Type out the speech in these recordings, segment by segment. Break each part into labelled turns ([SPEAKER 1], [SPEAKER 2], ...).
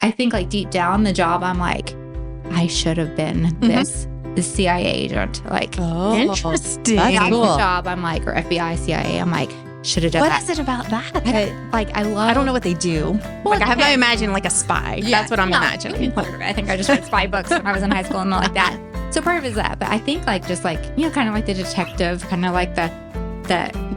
[SPEAKER 1] I think like deep down the job, I'm like, I should have been the CIA agent. Like,
[SPEAKER 2] Interesting.
[SPEAKER 3] That's
[SPEAKER 1] the
[SPEAKER 3] cool.
[SPEAKER 1] job, I'm like, or FBI, CIA, I'm like, should have done
[SPEAKER 2] What
[SPEAKER 1] that.
[SPEAKER 2] is it about that?
[SPEAKER 1] I
[SPEAKER 2] don't know what they do. Like, I have to imagine like a spy. That's what I'm imagining.
[SPEAKER 1] I think I just read spy books when I was in high school and like that. So part of it is that, but I think like just like, you know, kind of like the detective, kind of like the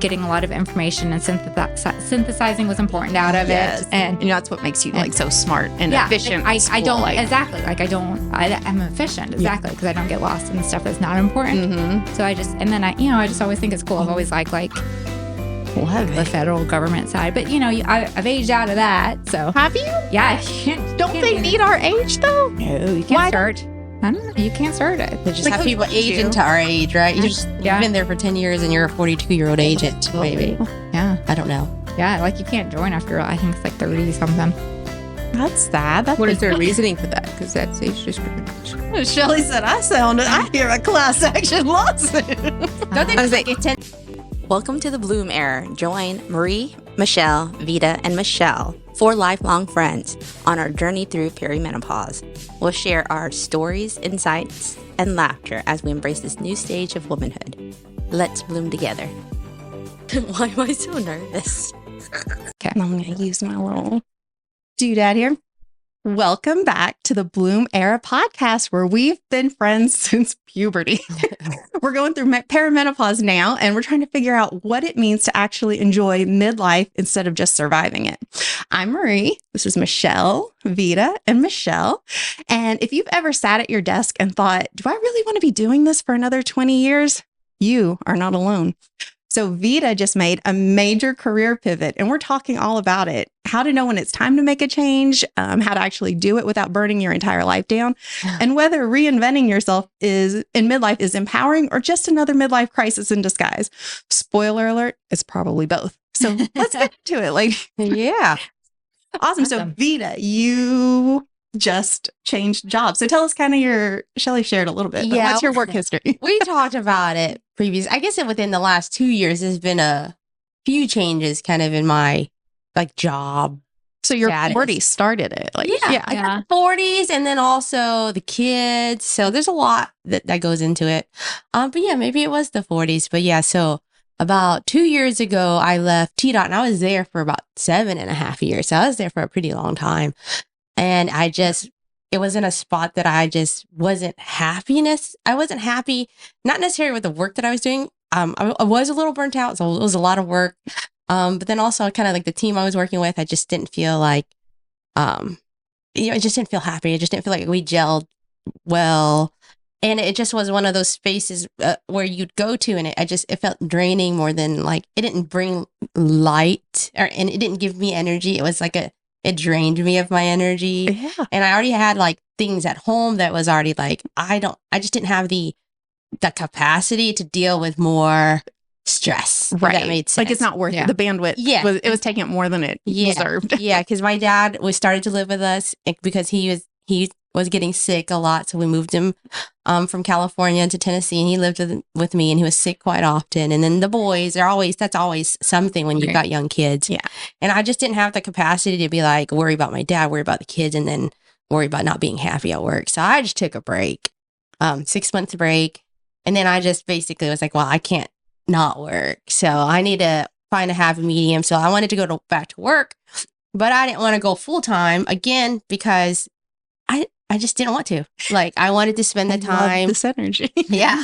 [SPEAKER 1] getting a lot of information and synthesizing was important out of it. And
[SPEAKER 2] you know, that's what makes you like so smart and efficient.
[SPEAKER 1] I don't exactly like I'm efficient exactly because I don't get lost in stuff that's not important. So I just always think it's cool. I've always liked the federal government side, but you know, I've aged out of that. So
[SPEAKER 2] have you?
[SPEAKER 1] Yeah.
[SPEAKER 2] Don't they need our age though?
[SPEAKER 1] No, you can't start. I don't know. You can't start it.
[SPEAKER 3] They just have people age into our age, right? You've been there for 10 years and you're a 42-year-old agent, maybe.
[SPEAKER 1] Yeah.
[SPEAKER 3] I don't know.
[SPEAKER 1] Yeah, like you can't join after, I think it's like 30 something.
[SPEAKER 2] That's sad.
[SPEAKER 4] What is their reasoning for that? Because that's age discrimination.
[SPEAKER 2] Shelly said, I hear a class action lawsuit.
[SPEAKER 3] Don't they just like Welcome to the Bloom Era. Join Marie, Michelle, Veda, and Michelle, 4 lifelong friends, on our journey through perimenopause. We'll share our stories, insights, and laughter as we embrace this new stage of womanhood. Let's bloom together. Why am I so nervous?
[SPEAKER 2] Okay, I'm going to use my little doodad here. Welcome back to the Bloom Era podcast, where we've been friends since puberty. We're going through perimenopause now, and we're trying to figure out what it means to actually enjoy midlife instead of just surviving it. I'm Marie. This is Michelle, Veda, and Michelle. And if you've ever sat at your desk and thought, do I really want to be doing this for another 20 years? You are not alone. So Veda just made a major career pivot, and we're talking all about it. How to know when it's time to make a change, how to actually do it without burning your entire life down, and whether reinventing yourself in midlife is empowering or just another midlife crisis in disguise. Spoiler alert, it's probably both. So let's get to it.
[SPEAKER 3] Yeah.
[SPEAKER 2] Awesome. So Veda, you just changed jobs. So tell us kind of Shelly shared a little bit. But what's your work history?
[SPEAKER 3] We talked about it previous. I guess within the last 2 years, there's been a few changes kind of in my job.
[SPEAKER 2] So your
[SPEAKER 3] status.
[SPEAKER 2] 40s started it.
[SPEAKER 3] I got the 40s and then also the kids. So there's a lot that goes into it. But yeah, maybe it was the 40s. But yeah, so about 2 years ago, I left TDOT and I was there for about 7.5 years. So I was there for a pretty long time. And it was in a spot that I just wasn't I wasn't happy, not necessarily with the work that I was doing. I was a little burnt out. So it was a lot of work. But then also kind of like the team I was working with, I just didn't feel like, I just didn't feel happy. I just didn't feel like we gelled well. And it just was one of those spaces where you'd go to and it felt draining more than it didn't bring light and it didn't give me energy. It was it drained me of my energy.
[SPEAKER 2] Yeah.
[SPEAKER 3] And I already had things at home that was already I just didn't have the capacity to deal with more stress.
[SPEAKER 2] Right.
[SPEAKER 3] If that made sense.
[SPEAKER 2] It's not worth it. The bandwidth.
[SPEAKER 3] Yeah.
[SPEAKER 2] It was taking up more than it deserved.
[SPEAKER 3] Yeah. Because my dad started to live with us because he was getting sick a lot. So we moved him from California to Tennessee, and he lived with me, and he was sick quite often. And then the boys, that's always something when you've got young kids.
[SPEAKER 2] Yeah. And
[SPEAKER 3] I just didn't have the capacity to be worry about my dad, worry about the kids, and then worry about not being happy at work. So I just took a break, 6 months break. And then I just basically was well, I can't not work. So I need to find a happy medium. So I wanted to go back to work, but I didn't want to go full time again because I just didn't want to. I wanted to spend the time.
[SPEAKER 2] This energy.
[SPEAKER 3] Yeah.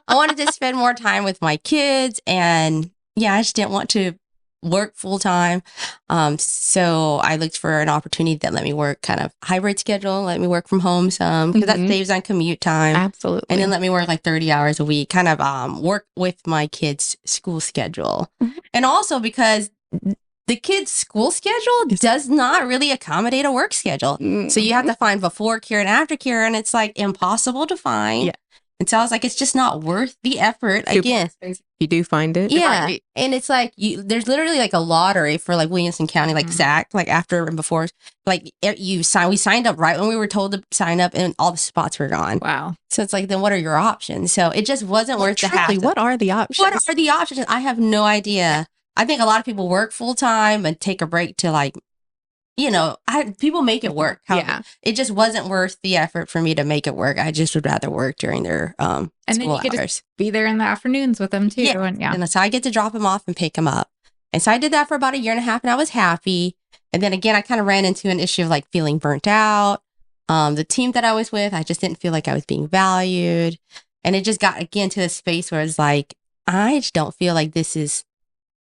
[SPEAKER 3] I wanted to spend more time with my kids. And I just didn't want to work full time. So I looked for an opportunity that let me work kind of hybrid schedule, let me work from home some, because that saves on commute time.
[SPEAKER 2] Absolutely.
[SPEAKER 3] And then let me work 30 hours a week, kind of work with my kids' school schedule. And also because the kids' school schedule does not really accommodate a work schedule. So you have to find before care and after care, and it's impossible to find. Yeah. And so I was it's just not worth the effort. Again,
[SPEAKER 4] you do find it.
[SPEAKER 3] Yeah. Right. And it's there's literally a lottery for Williamson County, SAC, after and before. We signed up right when we were told to sign up, and all the spots were gone.
[SPEAKER 1] Wow.
[SPEAKER 3] So it's then what are your options? So it just wasn't worth the hassle.
[SPEAKER 2] What are the options?
[SPEAKER 3] What are the options? I have no idea. I think a lot of people work full time and take a break to people make it work.
[SPEAKER 4] Yeah.
[SPEAKER 3] It just wasn't worth the effort for me to make it work. I just would rather work during their
[SPEAKER 1] And then
[SPEAKER 3] school
[SPEAKER 1] you could
[SPEAKER 3] hours.
[SPEAKER 1] just be there in the afternoons with them too.
[SPEAKER 3] Yeah. And so I get to drop them off and pick them up. And so I did that for about a year and a half, and I was happy. And then again, I kind of ran into an issue of like feeling burnt out. The team that I was with, I just didn't feel like I was being valued. And it just got again to the space where it's like, I just don't feel like this is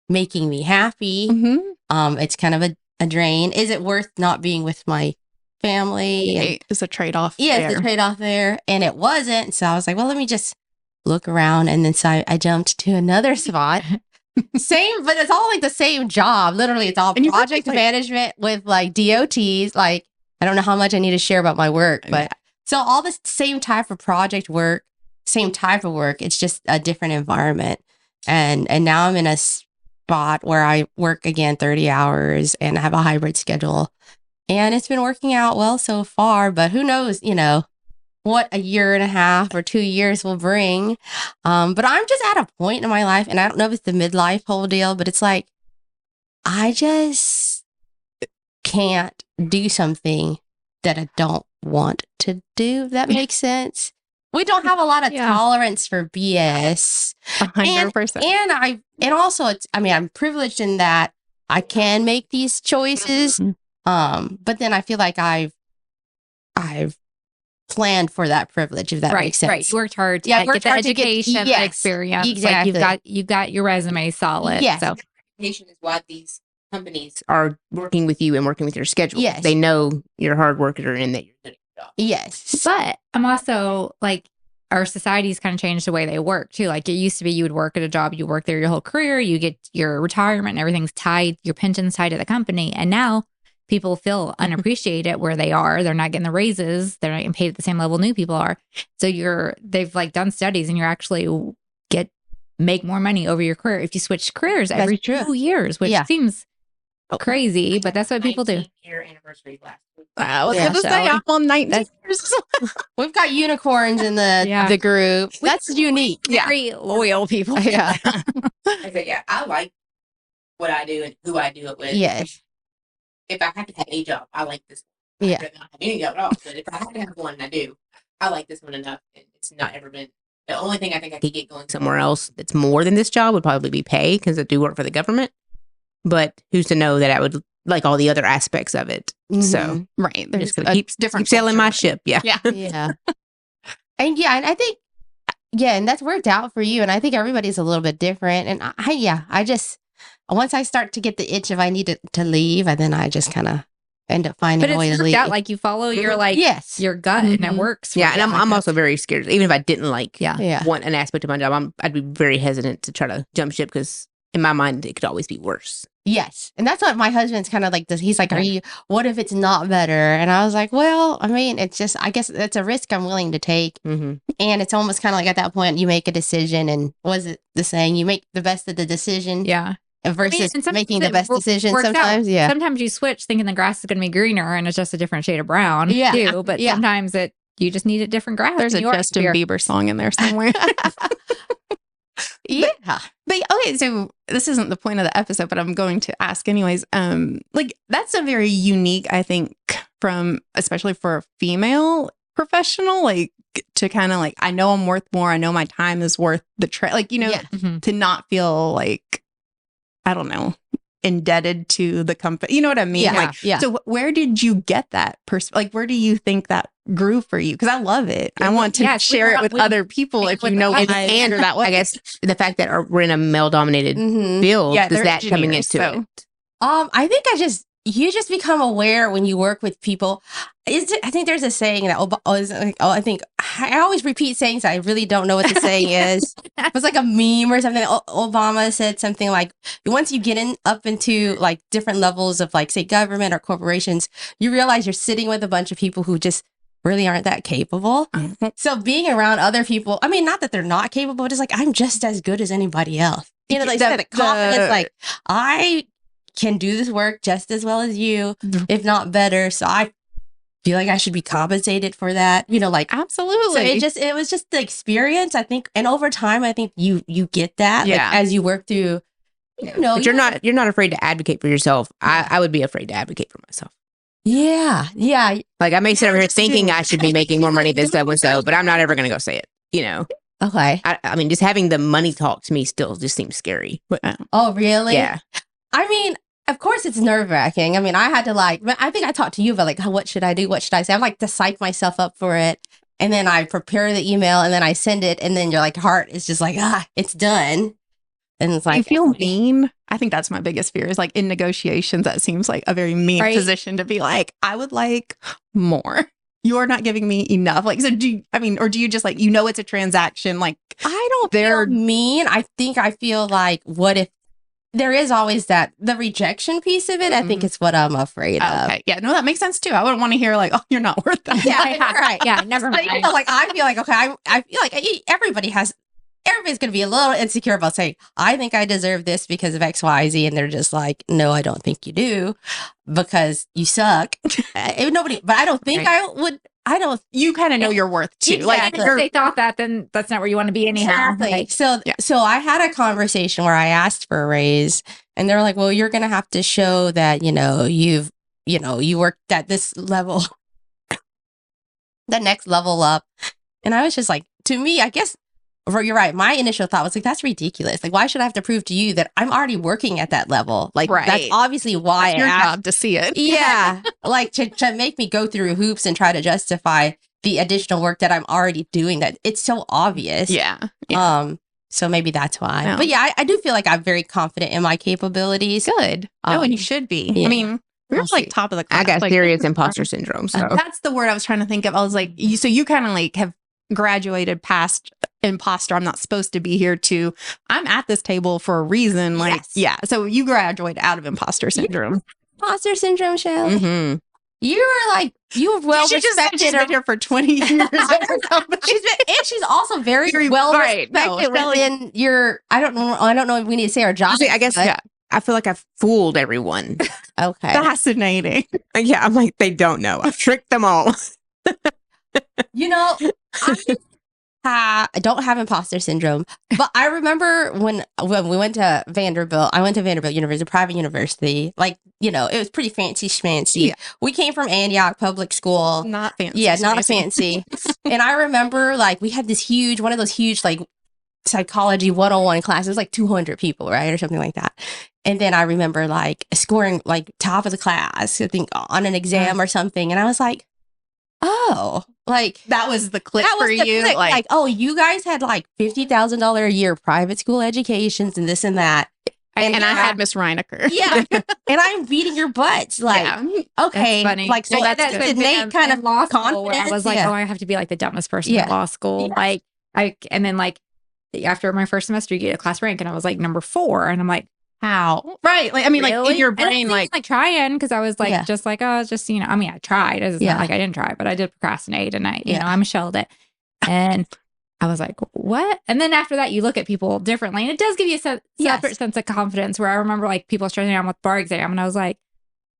[SPEAKER 3] making me happy.
[SPEAKER 2] Mm-hmm.
[SPEAKER 3] It's kind of a drain. Is it worth not being with my family? And,
[SPEAKER 2] It's a trade-off.
[SPEAKER 3] yeah,
[SPEAKER 2] there.
[SPEAKER 3] it's a trade-off there. And it wasn't. So I was like, well, let me just look around. And then so I jumped to another spot. Same, but it's all like the same job. Literally, it's all
[SPEAKER 2] And you work
[SPEAKER 3] project
[SPEAKER 2] with, like-
[SPEAKER 3] management with like DOTs. Like, I don't know how much I need to share about my work, but so all the same type of project work, same type of work. It's just a different environment. And now I'm in a spot where I work again 30 hours and I have a hybrid schedule. And it's been working out well so far, but who knows, what a year and a half or 2 years will bring. But I'm just at a point in my life, and I don't know if it's the midlife whole deal, but it's like, I just can't do something that I don't want to do, if that makes sense. We don't have a lot of tolerance for BS.
[SPEAKER 2] 100%.
[SPEAKER 3] And also I'm privileged in that I can make these choices. But then I feel like I've planned for that privilege, if that makes sense.
[SPEAKER 1] Right. You worked hard to
[SPEAKER 3] Yeah, I
[SPEAKER 1] get
[SPEAKER 3] worked
[SPEAKER 1] the
[SPEAKER 3] hard to get-
[SPEAKER 1] education,
[SPEAKER 3] yes,
[SPEAKER 1] the experience.
[SPEAKER 3] exactly.
[SPEAKER 1] Like you've got your resume solid.
[SPEAKER 3] Yes.
[SPEAKER 1] So
[SPEAKER 4] Is why these companies are working with you and working with your schedule.
[SPEAKER 3] Yes.
[SPEAKER 4] They know you're a hard worker and that you're good at your job.
[SPEAKER 3] Yes.
[SPEAKER 1] but I'm also like, our society's kind of changed the way they work too. Like it used to be you would work at a job, you work there your whole career, you get your retirement and everything's tied, your pension's tied to the company. And now people feel unappreciated where they are. They're not getting the raises. They're not getting paid at the same level new people are. So they've like done studies and you're actually make more money over your career if you switch careers every
[SPEAKER 3] That's true.
[SPEAKER 1] 2 years, which seems crazy, but that's what people do.
[SPEAKER 4] 19-year anniversary last week.
[SPEAKER 2] I was
[SPEAKER 3] Yeah,
[SPEAKER 2] going to say, I'm on 19 years.
[SPEAKER 3] We've got unicorns in the group. That's unique.
[SPEAKER 1] Very loyal people.
[SPEAKER 3] Yeah.
[SPEAKER 4] I said, yeah, I like what I do and who I do it with.
[SPEAKER 3] Yes.
[SPEAKER 4] If I have to have a job, I like this one.
[SPEAKER 3] Yeah.
[SPEAKER 4] I'd rather not have any job at all. But if I have to have one, I do. I like this one enough. And it's not ever been. The only thing I think I could get going somewhere else that's more than this job would probably be pay, because I do work for the government. But who's to know that I would like all the other aspects of it? So
[SPEAKER 2] Right.
[SPEAKER 4] I'm
[SPEAKER 2] There's
[SPEAKER 4] just gonna keep sailing my ship. Yeah.
[SPEAKER 2] Yeah.
[SPEAKER 3] Yeah. And I think, and that's worked out for you. And I think everybody's a little bit different. And I just, once I start to get the itch if I need to leave, and then I just kind of end up finding
[SPEAKER 1] But
[SPEAKER 3] a way
[SPEAKER 1] it's
[SPEAKER 3] to
[SPEAKER 1] worked
[SPEAKER 3] leave.
[SPEAKER 1] out like you follow your like your gut and it works. for
[SPEAKER 4] Yeah, and
[SPEAKER 1] you.
[SPEAKER 4] I'm also very scared. Even if I didn't like
[SPEAKER 3] Yeah.
[SPEAKER 4] want an aspect of my job, I'd be very hesitant to try to jump ship, because in my mind it could always be worse.
[SPEAKER 3] Yes. And that's what my husband's kind of like this. He's like, what if it's not better? And I was like, well, I mean, it's just, I guess it's a risk I'm willing to take.
[SPEAKER 4] Mm-hmm.
[SPEAKER 3] And it's almost kind of like at that point you make a decision, and was it the saying, you make the best of the decision versus
[SPEAKER 1] and sometimes
[SPEAKER 3] making the
[SPEAKER 1] it
[SPEAKER 3] best decision
[SPEAKER 1] works out.
[SPEAKER 3] sometimes. Yeah.
[SPEAKER 1] Sometimes you switch thinking the grass is going to be greener and it's just a different shade of brown too. But sometimes you just need a different grass.
[SPEAKER 2] There's a
[SPEAKER 1] in your
[SPEAKER 2] Justin
[SPEAKER 1] atmosphere.
[SPEAKER 2] Bieber song in there somewhere.
[SPEAKER 3] Yeah.
[SPEAKER 2] But okay, so this isn't the point of the episode, but I'm going to ask anyways. Like that's a very unique, I think, from especially for a female professional, like to kind of like, I know I'm worth more. I know my time is worth the like, to not feel like, I don't know, indebted to the company. You know what I mean?
[SPEAKER 3] Yeah.
[SPEAKER 2] So where did you get that like, where do you think that grew for you? Because I love it. I want to share it with other people if you know what
[SPEAKER 4] And
[SPEAKER 2] that way.
[SPEAKER 4] I guess the fact that we're in a male dominated
[SPEAKER 3] Mm-hmm.
[SPEAKER 4] field,
[SPEAKER 2] Yeah,
[SPEAKER 4] is
[SPEAKER 2] they're
[SPEAKER 4] that coming
[SPEAKER 2] engineers,
[SPEAKER 4] into it?
[SPEAKER 3] I think you just become aware when you work with people. I think there's a saying that I always repeat sayings. I really don't know what the saying is. It was like a meme or something. Obama said something like, once you get up into like different levels of like, say, government or corporations, you realize you're sitting with a bunch of people who just really aren't that capable. So being around other people, I mean, not that they're not capable, but it's like, I'm just as good as anybody else. Like the confidence, like I can do this work just as well as you, if not better. So I feel like I should be compensated for that. Like
[SPEAKER 2] Absolutely.
[SPEAKER 3] So it was just the experience, I think. And over time, I think you get that like, as you work through,
[SPEAKER 4] But you're not afraid to advocate for yourself. I would be afraid to advocate for myself.
[SPEAKER 3] Yeah. Yeah.
[SPEAKER 4] Like I may sit over here
[SPEAKER 2] just do.
[SPEAKER 4] thinking I should be making more money than so and so, but I'm not ever going to go say it. You know,
[SPEAKER 3] Okay.
[SPEAKER 4] I mean, just having the money talk to me still just seems scary. But
[SPEAKER 3] Oh, really?
[SPEAKER 4] yeah,
[SPEAKER 3] I mean, of course it's nerve wracking. I mean, I had to I think I talked to you about like, what should I do? What should I say? I'm like to psych myself up for it. And then I prepare the email and then I send it. And then your like heart is just like, it's done. And it's like,
[SPEAKER 2] I feel mean. I think that's my biggest fear is like in negotiations, that seems like a very mean
[SPEAKER 1] Right.
[SPEAKER 2] position to be like, I would like more. You're not giving me enough. Like, so or do you just like, it's a transaction? Like,
[SPEAKER 3] I don't
[SPEAKER 2] they're
[SPEAKER 3] feel mean. I feel like, what if there is always the rejection piece of it? I think it's what I'm afraid of.
[SPEAKER 2] okay. Yeah, no, that makes sense too. I wouldn't want to hear like, oh, you're not worth that.
[SPEAKER 3] Yeah, right.
[SPEAKER 1] Yeah, never
[SPEAKER 3] But,
[SPEAKER 1] mind.
[SPEAKER 3] like I feel like, okay, I feel like everybody's going to be a little insecure about saying, I think I deserve this because of X, Y, Z. And they're just like, no, I don't think you do because you suck. Nobody, but I don't think
[SPEAKER 1] Right.
[SPEAKER 3] I don't.
[SPEAKER 2] You kind of know your worth too.
[SPEAKER 3] Exactly.
[SPEAKER 2] Like,
[SPEAKER 1] And if they thought that, then that's not where you want to be anyhow.
[SPEAKER 3] Exactly.
[SPEAKER 1] Like,
[SPEAKER 3] So I had a conversation where I asked for a raise and they're like, well, you're going to have to show that, you worked at this level, the next level up. And I was just like, to me, I guess, you're right. My initial thought was like, that's ridiculous. Like, why should I have to prove to you that I'm already working at that level? Like,
[SPEAKER 2] Right.
[SPEAKER 3] that's obviously why
[SPEAKER 2] it's your
[SPEAKER 3] I asked.
[SPEAKER 2] job to see it.
[SPEAKER 3] Yeah. Like to make me go through hoops and try to justify the additional work that I'm already doing, that it's so obvious.
[SPEAKER 2] Yeah.
[SPEAKER 3] So maybe that's why.
[SPEAKER 2] No.
[SPEAKER 3] But yeah, I do feel like I'm very confident in my capabilities.
[SPEAKER 2] Good. And you should be.
[SPEAKER 3] yeah.
[SPEAKER 2] I mean, we're
[SPEAKER 3] We'll
[SPEAKER 2] like
[SPEAKER 3] see.
[SPEAKER 2] top of the class.
[SPEAKER 4] I got
[SPEAKER 2] like,
[SPEAKER 4] serious imposter syndrome. So
[SPEAKER 2] That's the word I was trying to think of. I was like, so you kind of like have graduated past imposter. I'm not supposed to be here to, I'm at this table for a reason. Like,
[SPEAKER 3] Yes.
[SPEAKER 2] yeah. So you graduated out of imposter syndrome.
[SPEAKER 3] Imposter syndrome, Shell.
[SPEAKER 4] mhm.
[SPEAKER 3] You were like, you were well
[SPEAKER 2] She just said
[SPEAKER 3] respected.
[SPEAKER 2] she's been here for 20 years.
[SPEAKER 3] She's also very
[SPEAKER 2] Very-
[SPEAKER 3] well
[SPEAKER 2] right. No,
[SPEAKER 3] respected
[SPEAKER 2] Shelley-
[SPEAKER 3] within your. I don't know if we need to say our job.
[SPEAKER 4] I guess
[SPEAKER 3] but-
[SPEAKER 2] yeah.
[SPEAKER 4] I feel like I've fooled everyone.
[SPEAKER 3] Okay.
[SPEAKER 2] Fascinating.
[SPEAKER 4] Yeah, I'm like, they don't know. I've tricked them all.
[SPEAKER 3] I don't have imposter syndrome, but I remember when we went to Vanderbilt. I went to Vanderbilt University, a private university. Like, it was pretty fancy schmancy.
[SPEAKER 2] Yeah.
[SPEAKER 3] We came from Antioch Public School.
[SPEAKER 2] Not fancy.
[SPEAKER 3] Yeah, not
[SPEAKER 2] Stacey.
[SPEAKER 3] fancy. And I remember like we had one of those huge like psychology 101 classes. It was like 200 people, right? Or something like that. And then I remember like scoring like top of the class, I think on an exam or something. And I was like, oh, like
[SPEAKER 2] That was the clip
[SPEAKER 3] that was
[SPEAKER 2] for
[SPEAKER 3] the
[SPEAKER 2] you.
[SPEAKER 3] click.
[SPEAKER 2] Like,
[SPEAKER 3] Like, oh, you guys had like $50,000 a year private school educations and this and that.
[SPEAKER 2] and I had Miss Reinecker.
[SPEAKER 3] Yeah. And I'm beating your butts. Like,
[SPEAKER 2] Yeah.
[SPEAKER 3] okay.
[SPEAKER 1] That's funny.
[SPEAKER 3] Like, so
[SPEAKER 1] Like,
[SPEAKER 3] that's
[SPEAKER 1] been
[SPEAKER 3] innate kind
[SPEAKER 1] in
[SPEAKER 3] of
[SPEAKER 1] law school where I
[SPEAKER 3] confidence.
[SPEAKER 1] was like,
[SPEAKER 3] Yeah.
[SPEAKER 1] oh, I have to be like the dumbest person
[SPEAKER 3] Yeah.
[SPEAKER 1] in law school.
[SPEAKER 3] Yeah.
[SPEAKER 1] Like, and then like after my first semester, you get a class rank, and I was like number 4, and I'm like,
[SPEAKER 2] How? Right. Like, I mean, like
[SPEAKER 1] really?
[SPEAKER 2] in your
[SPEAKER 1] And I
[SPEAKER 2] brain,
[SPEAKER 1] was
[SPEAKER 2] like,
[SPEAKER 1] trying because I was like,
[SPEAKER 3] Yeah.
[SPEAKER 1] just like, oh, it's just, I mean, I tried. It's
[SPEAKER 3] Yeah.
[SPEAKER 1] not like I didn't try, but I did procrastinate, and I
[SPEAKER 3] Yeah.
[SPEAKER 1] I Michelle'd it. And I was like, what? And then after that, you look at people differently, and it does give you a
[SPEAKER 3] Yes.
[SPEAKER 1] separate sense of confidence. Where I remember like people struggling out with bar exam, and I was like,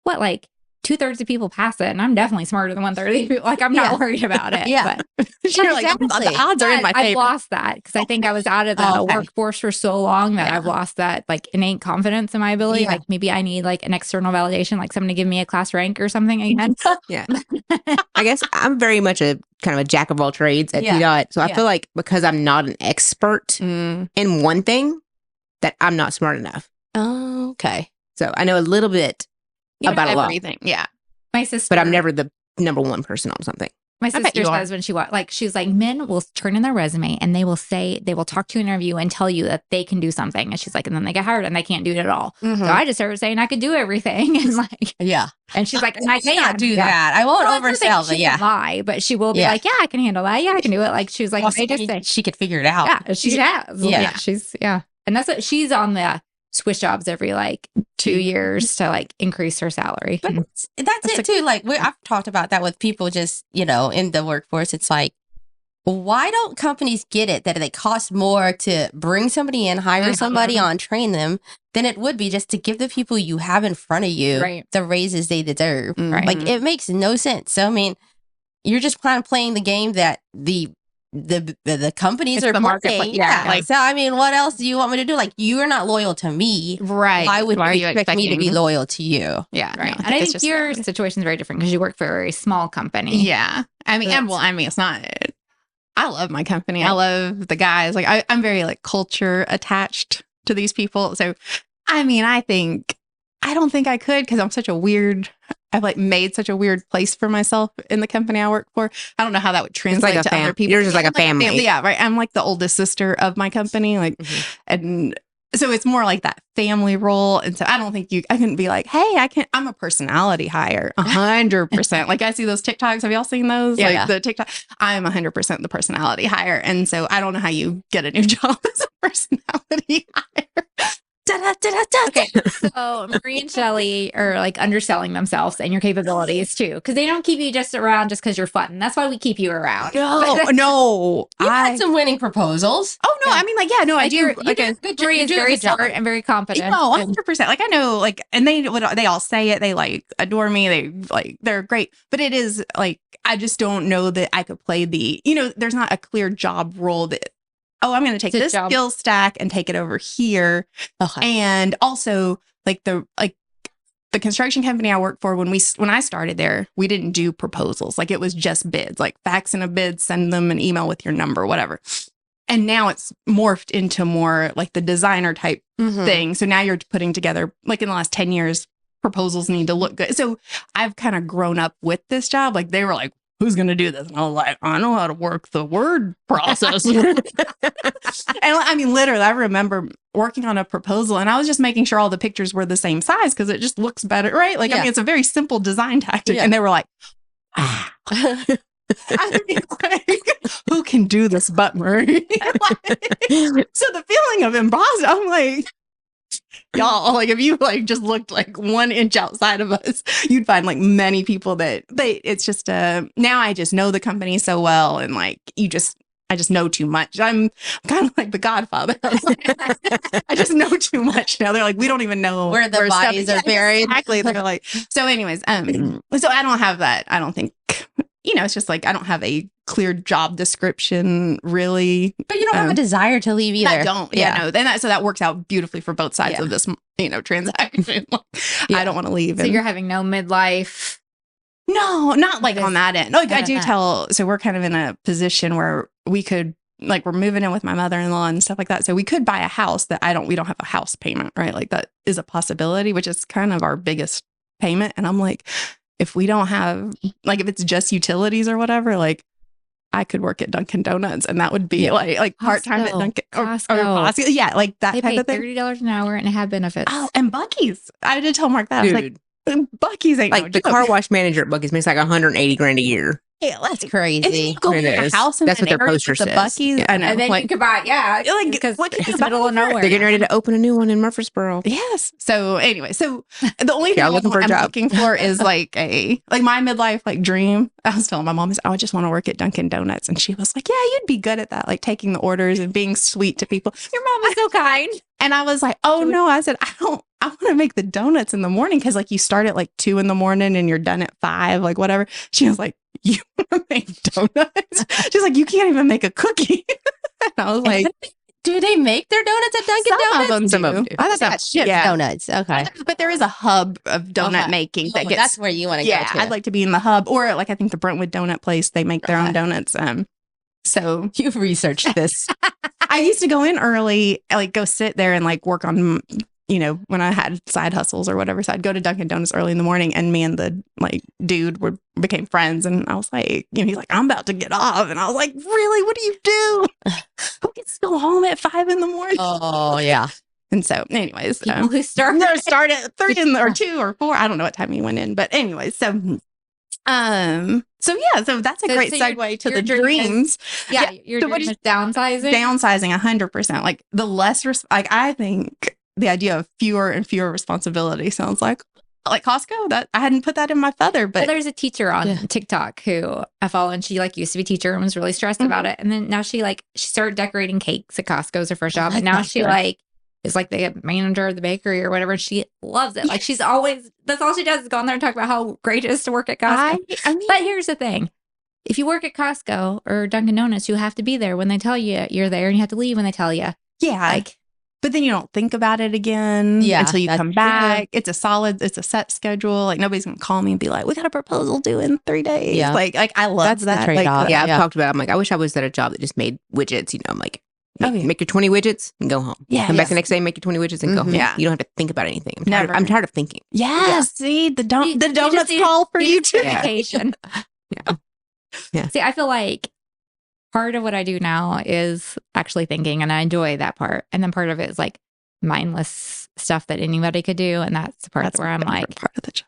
[SPEAKER 1] what? Like 2/3 of people pass it, and I'm definitely smarter than 1/3 of people. Like I'm
[SPEAKER 3] Yeah.
[SPEAKER 1] not worried about it.
[SPEAKER 3] Yeah.
[SPEAKER 1] But
[SPEAKER 2] you're like,
[SPEAKER 3] Exactly.
[SPEAKER 2] the odds are in my
[SPEAKER 1] I've
[SPEAKER 2] favor.
[SPEAKER 1] lost that because I think I was out of the
[SPEAKER 3] Okay.
[SPEAKER 1] workforce for so long that
[SPEAKER 3] Yeah.
[SPEAKER 1] I've lost that like innate confidence in my ability.
[SPEAKER 3] Yeah.
[SPEAKER 1] Like maybe I need like an external validation, like someone to give me a class rank or something again.
[SPEAKER 4] Yeah. I guess I'm very much a kind of a jack of all trades at
[SPEAKER 3] Yeah.
[SPEAKER 4] TDOT. So I
[SPEAKER 3] Yeah.
[SPEAKER 4] feel like because I'm not an expert
[SPEAKER 2] Mm.
[SPEAKER 4] in one thing, that I'm not smart enough.
[SPEAKER 3] Oh, okay.
[SPEAKER 4] So I know a little bit about a lot,
[SPEAKER 2] everything. Yeah.
[SPEAKER 1] My sister,
[SPEAKER 4] but I'm never the number one person on something.
[SPEAKER 1] My
[SPEAKER 2] bet
[SPEAKER 1] sister
[SPEAKER 2] you are.
[SPEAKER 1] says when she she's like, men will turn in their resume and they will talk to an interview and tell you that they can do something. And she's like, and then they get hired and they can't do it at all.
[SPEAKER 3] Mhm.
[SPEAKER 1] So I just started saying I could do everything. And like,
[SPEAKER 3] Yeah.
[SPEAKER 1] and she's like, and I
[SPEAKER 3] Cannot
[SPEAKER 1] can't
[SPEAKER 3] do that. I won't
[SPEAKER 1] Well, it's
[SPEAKER 3] oversell,
[SPEAKER 1] not that
[SPEAKER 3] but
[SPEAKER 1] she
[SPEAKER 3] yeah.
[SPEAKER 1] can lie, but she will be
[SPEAKER 3] Yeah.
[SPEAKER 1] like, yeah, I can handle that. Yeah, I can do it. Like she was like,
[SPEAKER 3] Well,
[SPEAKER 1] I just say,
[SPEAKER 3] she could figure it out.
[SPEAKER 1] yeah, she has.
[SPEAKER 3] Yeah.
[SPEAKER 1] She's and that's what she's on the switch jobs every like 2 years to like increase her salary.
[SPEAKER 3] But that's it too. Like I've talked about that with people just, in the workforce. It's like, why don't companies get it that it costs more to bring somebody in, hire somebody on, train them than it would be just to give the people you have in front of you
[SPEAKER 1] Right.
[SPEAKER 3] the raises they deserve?
[SPEAKER 2] Right.
[SPEAKER 3] Like it makes no sense. So I mean, you're just kind of playing the game that the the companies
[SPEAKER 2] It's
[SPEAKER 3] are
[SPEAKER 2] the marketplace.
[SPEAKER 3] playing.
[SPEAKER 2] Yeah,
[SPEAKER 3] Yeah.
[SPEAKER 2] like-
[SPEAKER 3] So I mean, what else do you want me to do? Like, you're not loyal to me.
[SPEAKER 2] Right.
[SPEAKER 3] Why would
[SPEAKER 2] Why are
[SPEAKER 3] you
[SPEAKER 2] you
[SPEAKER 3] expect me to be
[SPEAKER 2] expecting-
[SPEAKER 3] loyal to you?
[SPEAKER 2] Yeah.
[SPEAKER 1] Right.
[SPEAKER 2] No,
[SPEAKER 1] And I
[SPEAKER 2] it's
[SPEAKER 1] think
[SPEAKER 2] just
[SPEAKER 1] your
[SPEAKER 2] that.
[SPEAKER 1] situation is very different because you work for a very small company.
[SPEAKER 2] Yeah. I mean, and, well, I mean, it's not. I love my company. I love the guys. Like, I'm very like culture attached to these people. So, I mean, I don't think I could because I'm such a weird. I've like made such a weird place for myself in the company I work for. I don't know how that would translate to other people.
[SPEAKER 4] Yours is like a family.
[SPEAKER 2] Yeah, right. I'm like the oldest sister of my company. Like, and so it's more like that family role. And so I don't think I couldn't be like, hey, I'm a personality hire 100%. Like I see those TikToks. Have y'all seen those?
[SPEAKER 3] Yeah.
[SPEAKER 2] Like the TikTok, I'm 100% the personality hire. And so I don't know how you get a new job as a personality hire.
[SPEAKER 1] Okay, so Marie and Shelly are like underselling themselves and your capabilities too, because they don't keep you just around just because you're fun. That's why we keep you around.
[SPEAKER 2] No.
[SPEAKER 3] You had some winning proposals.
[SPEAKER 2] Oh no, I mean like, yeah, no, I do.
[SPEAKER 1] You're
[SPEAKER 2] Like
[SPEAKER 1] doing good. Marie is very smart and very competent.
[SPEAKER 2] No, 100%. Like I know, like, and they all say it. They like adore me. They're great. But it is like I just don't know that I could play there's not a clear job role that. Oh, I'm going to take this skill stack and take it over here.
[SPEAKER 3] Okay.
[SPEAKER 2] And also, like the construction company I worked for when I started there, we didn't do proposals. Like it was just bids, like fax in a bid, send them an email with your number, whatever. And now it's morphed into more like the designer type thing. So now you're putting together, like in the last 10 years, proposals need to look good. So I've kind of grown up with this job. Like they were like, who's going to do this? And I was like, I know how to work the word process. And I mean, literally, I remember working on a proposal and I was just making sure all the pictures were the same size because it just looks better, right? Like, I mean, it's a very simple design tactic. And they were like, I mean, like, who can do this but Marie? So the feeling of imposter, I'm like, y'all, like if you like just looked like 1 inch outside of us, you'd find like many people that it's just now I just know the company so well and like I just know too much. I'm kind of like the Godfather. I just know too much now. They're like, we don't even know
[SPEAKER 3] where the bodies are buried.
[SPEAKER 2] Exactly. They're like, so anyways, so I don't have that. I don't think, it's just like, I don't have a clear job description really.
[SPEAKER 3] But you don't have a desire to leave either.
[SPEAKER 2] I don't. Yeah. No. Then so that works out beautifully for both sides of this, transaction. I don't want to leave.
[SPEAKER 1] So you're having no midlife.
[SPEAKER 2] No, not like on that end. Like I do
[SPEAKER 1] that.
[SPEAKER 2] tell, so we're kind of in a position where we could, like we're moving in with my mother-in-law and stuff like that. So we could buy a house that we don't have a house payment, right? Like that is a possibility, which is kind of our biggest payment. And I'm like, if we don't have, like if it's just utilities or whatever, like I could work at Dunkin' Donuts and that would be like part-time at Dunkin' or Costco. Yeah, like that
[SPEAKER 1] They
[SPEAKER 2] type
[SPEAKER 1] pay
[SPEAKER 2] of thing.
[SPEAKER 1] $30 an hour and have benefits.
[SPEAKER 2] Oh, and Buc-ee's. I did tell Mark that. I was like, Buc-ee's ain't
[SPEAKER 4] like
[SPEAKER 2] no
[SPEAKER 4] the
[SPEAKER 2] joke.
[SPEAKER 4] car wash manager at Buc-ee's makes like 180 grand a year.
[SPEAKER 2] Yeah,
[SPEAKER 3] That's
[SPEAKER 2] and then
[SPEAKER 3] crazy.
[SPEAKER 2] you go
[SPEAKER 4] It
[SPEAKER 2] get a
[SPEAKER 4] is.
[SPEAKER 2] house in
[SPEAKER 4] That's
[SPEAKER 2] an
[SPEAKER 4] what their
[SPEAKER 2] area
[SPEAKER 4] poster
[SPEAKER 2] with the
[SPEAKER 4] says.
[SPEAKER 2] Buc-ee's.
[SPEAKER 4] Yeah.
[SPEAKER 2] I know.
[SPEAKER 1] And then
[SPEAKER 2] like,
[SPEAKER 1] you could buy,
[SPEAKER 2] like,
[SPEAKER 1] because
[SPEAKER 2] what can
[SPEAKER 1] it's
[SPEAKER 2] you
[SPEAKER 1] the middle
[SPEAKER 2] buy
[SPEAKER 1] of
[SPEAKER 2] for it?
[SPEAKER 1] nowhere.
[SPEAKER 4] They're getting ready to open a new one in Murfreesboro.
[SPEAKER 2] yes. So anyway, so the only thing
[SPEAKER 4] Yeah, looking for a
[SPEAKER 2] I'm
[SPEAKER 4] job.
[SPEAKER 2] looking for is like my midlife like dream. I was telling my mom, I just want to work at Dunkin' Donuts, and she was like, "Yeah, you'd be good at that, like taking the orders and being sweet to people."
[SPEAKER 1] Your mom was so kind.
[SPEAKER 2] And I was like, "Oh no!" I said, I want to make the donuts in the morning because like you start at like 2 a.m. and you're done at 5, like whatever." She was like, "You want to make donuts?" She's like, "You can't even make a cookie." And I was like,
[SPEAKER 3] Do they make their donuts at Dunkin' Donuts?
[SPEAKER 2] Some of them do.
[SPEAKER 3] I thought that ships donuts. Okay.
[SPEAKER 2] But there is a hub of donut making that gets.
[SPEAKER 3] That's where you want to
[SPEAKER 2] Yeah,
[SPEAKER 3] go to.
[SPEAKER 2] I'd like to be in the hub, or like I think the Brentwood Donut Place, they make their own donuts. So
[SPEAKER 3] You've researched this.
[SPEAKER 2] I used to go in early, like go sit there and like work on, when I had side hustles or whatever. So I'd go to Dunkin' Donuts early in the morning, and me and the like dude became friends. And I was like, he's like, "I'm about to get off," and I was like, "Really? What do you do? Who gets to go home at 5 a.m?"
[SPEAKER 3] Oh, yeah.
[SPEAKER 2] And so, anyways,
[SPEAKER 1] People who start
[SPEAKER 2] start at 3 or 2 or 4. I don't know what time he went in, but anyways, so yeah, so that's a great segue to the dreams.
[SPEAKER 1] Yeah, you're
[SPEAKER 2] So what
[SPEAKER 1] doing downsizing.
[SPEAKER 2] Downsizing 100%. Like the less, like I think the idea of fewer and fewer responsibility sounds like Costco. That I hadn't put that in my feather, but
[SPEAKER 1] Well, there's a teacher on TikTok who I follow, and she like used to be a teacher and was really stressed about it. And then now she started decorating cakes at Costco as her first job. And now she is like the manager of the bakery or whatever. And she loves it. Like she's always, that's all she does is go on there and talk about how great it is to work at Costco.
[SPEAKER 2] I mean,
[SPEAKER 1] But here's the thing. if you work at Costco or Dunkin' Donuts, you have to be there when they tell you you're there, and you have to leave when they tell you.
[SPEAKER 2] Yeah.
[SPEAKER 1] Like,
[SPEAKER 2] But then you don't think about it again until you
[SPEAKER 3] that's
[SPEAKER 2] come back. It's a set schedule. Like nobody's gonna call me and be like, "We got a proposal due in 3 days."
[SPEAKER 3] Yeah.
[SPEAKER 2] Like I love
[SPEAKER 3] That's the
[SPEAKER 2] that.
[SPEAKER 3] trade-off.
[SPEAKER 4] Yeah, I've
[SPEAKER 3] Yeah.
[SPEAKER 4] talked about it. I'm like, I wish I was at a job that just made widgets. You know, I'm like,
[SPEAKER 2] Oh, yeah.
[SPEAKER 4] make your 20 widgets and go home.
[SPEAKER 2] Yeah,
[SPEAKER 4] Come back
[SPEAKER 2] yes.
[SPEAKER 4] the next day, make your 20 widgets and go
[SPEAKER 3] Mhm.
[SPEAKER 4] home.
[SPEAKER 2] Yeah.
[SPEAKER 4] You don't have to think about anything.
[SPEAKER 2] Never.
[SPEAKER 4] I'm tired of thinking.
[SPEAKER 2] Yes. See the
[SPEAKER 1] You
[SPEAKER 2] donuts
[SPEAKER 1] just need-
[SPEAKER 2] call for you too.
[SPEAKER 4] Yeah.
[SPEAKER 1] vacation.
[SPEAKER 4] Yeah.
[SPEAKER 1] See, I feel like part of what I do now is actually thinking, and I enjoy that part. And then part of it is like mindless stuff that anybody could do, and that's the part
[SPEAKER 2] That's
[SPEAKER 1] where I'm
[SPEAKER 2] my favorite
[SPEAKER 1] like,
[SPEAKER 2] part of the job.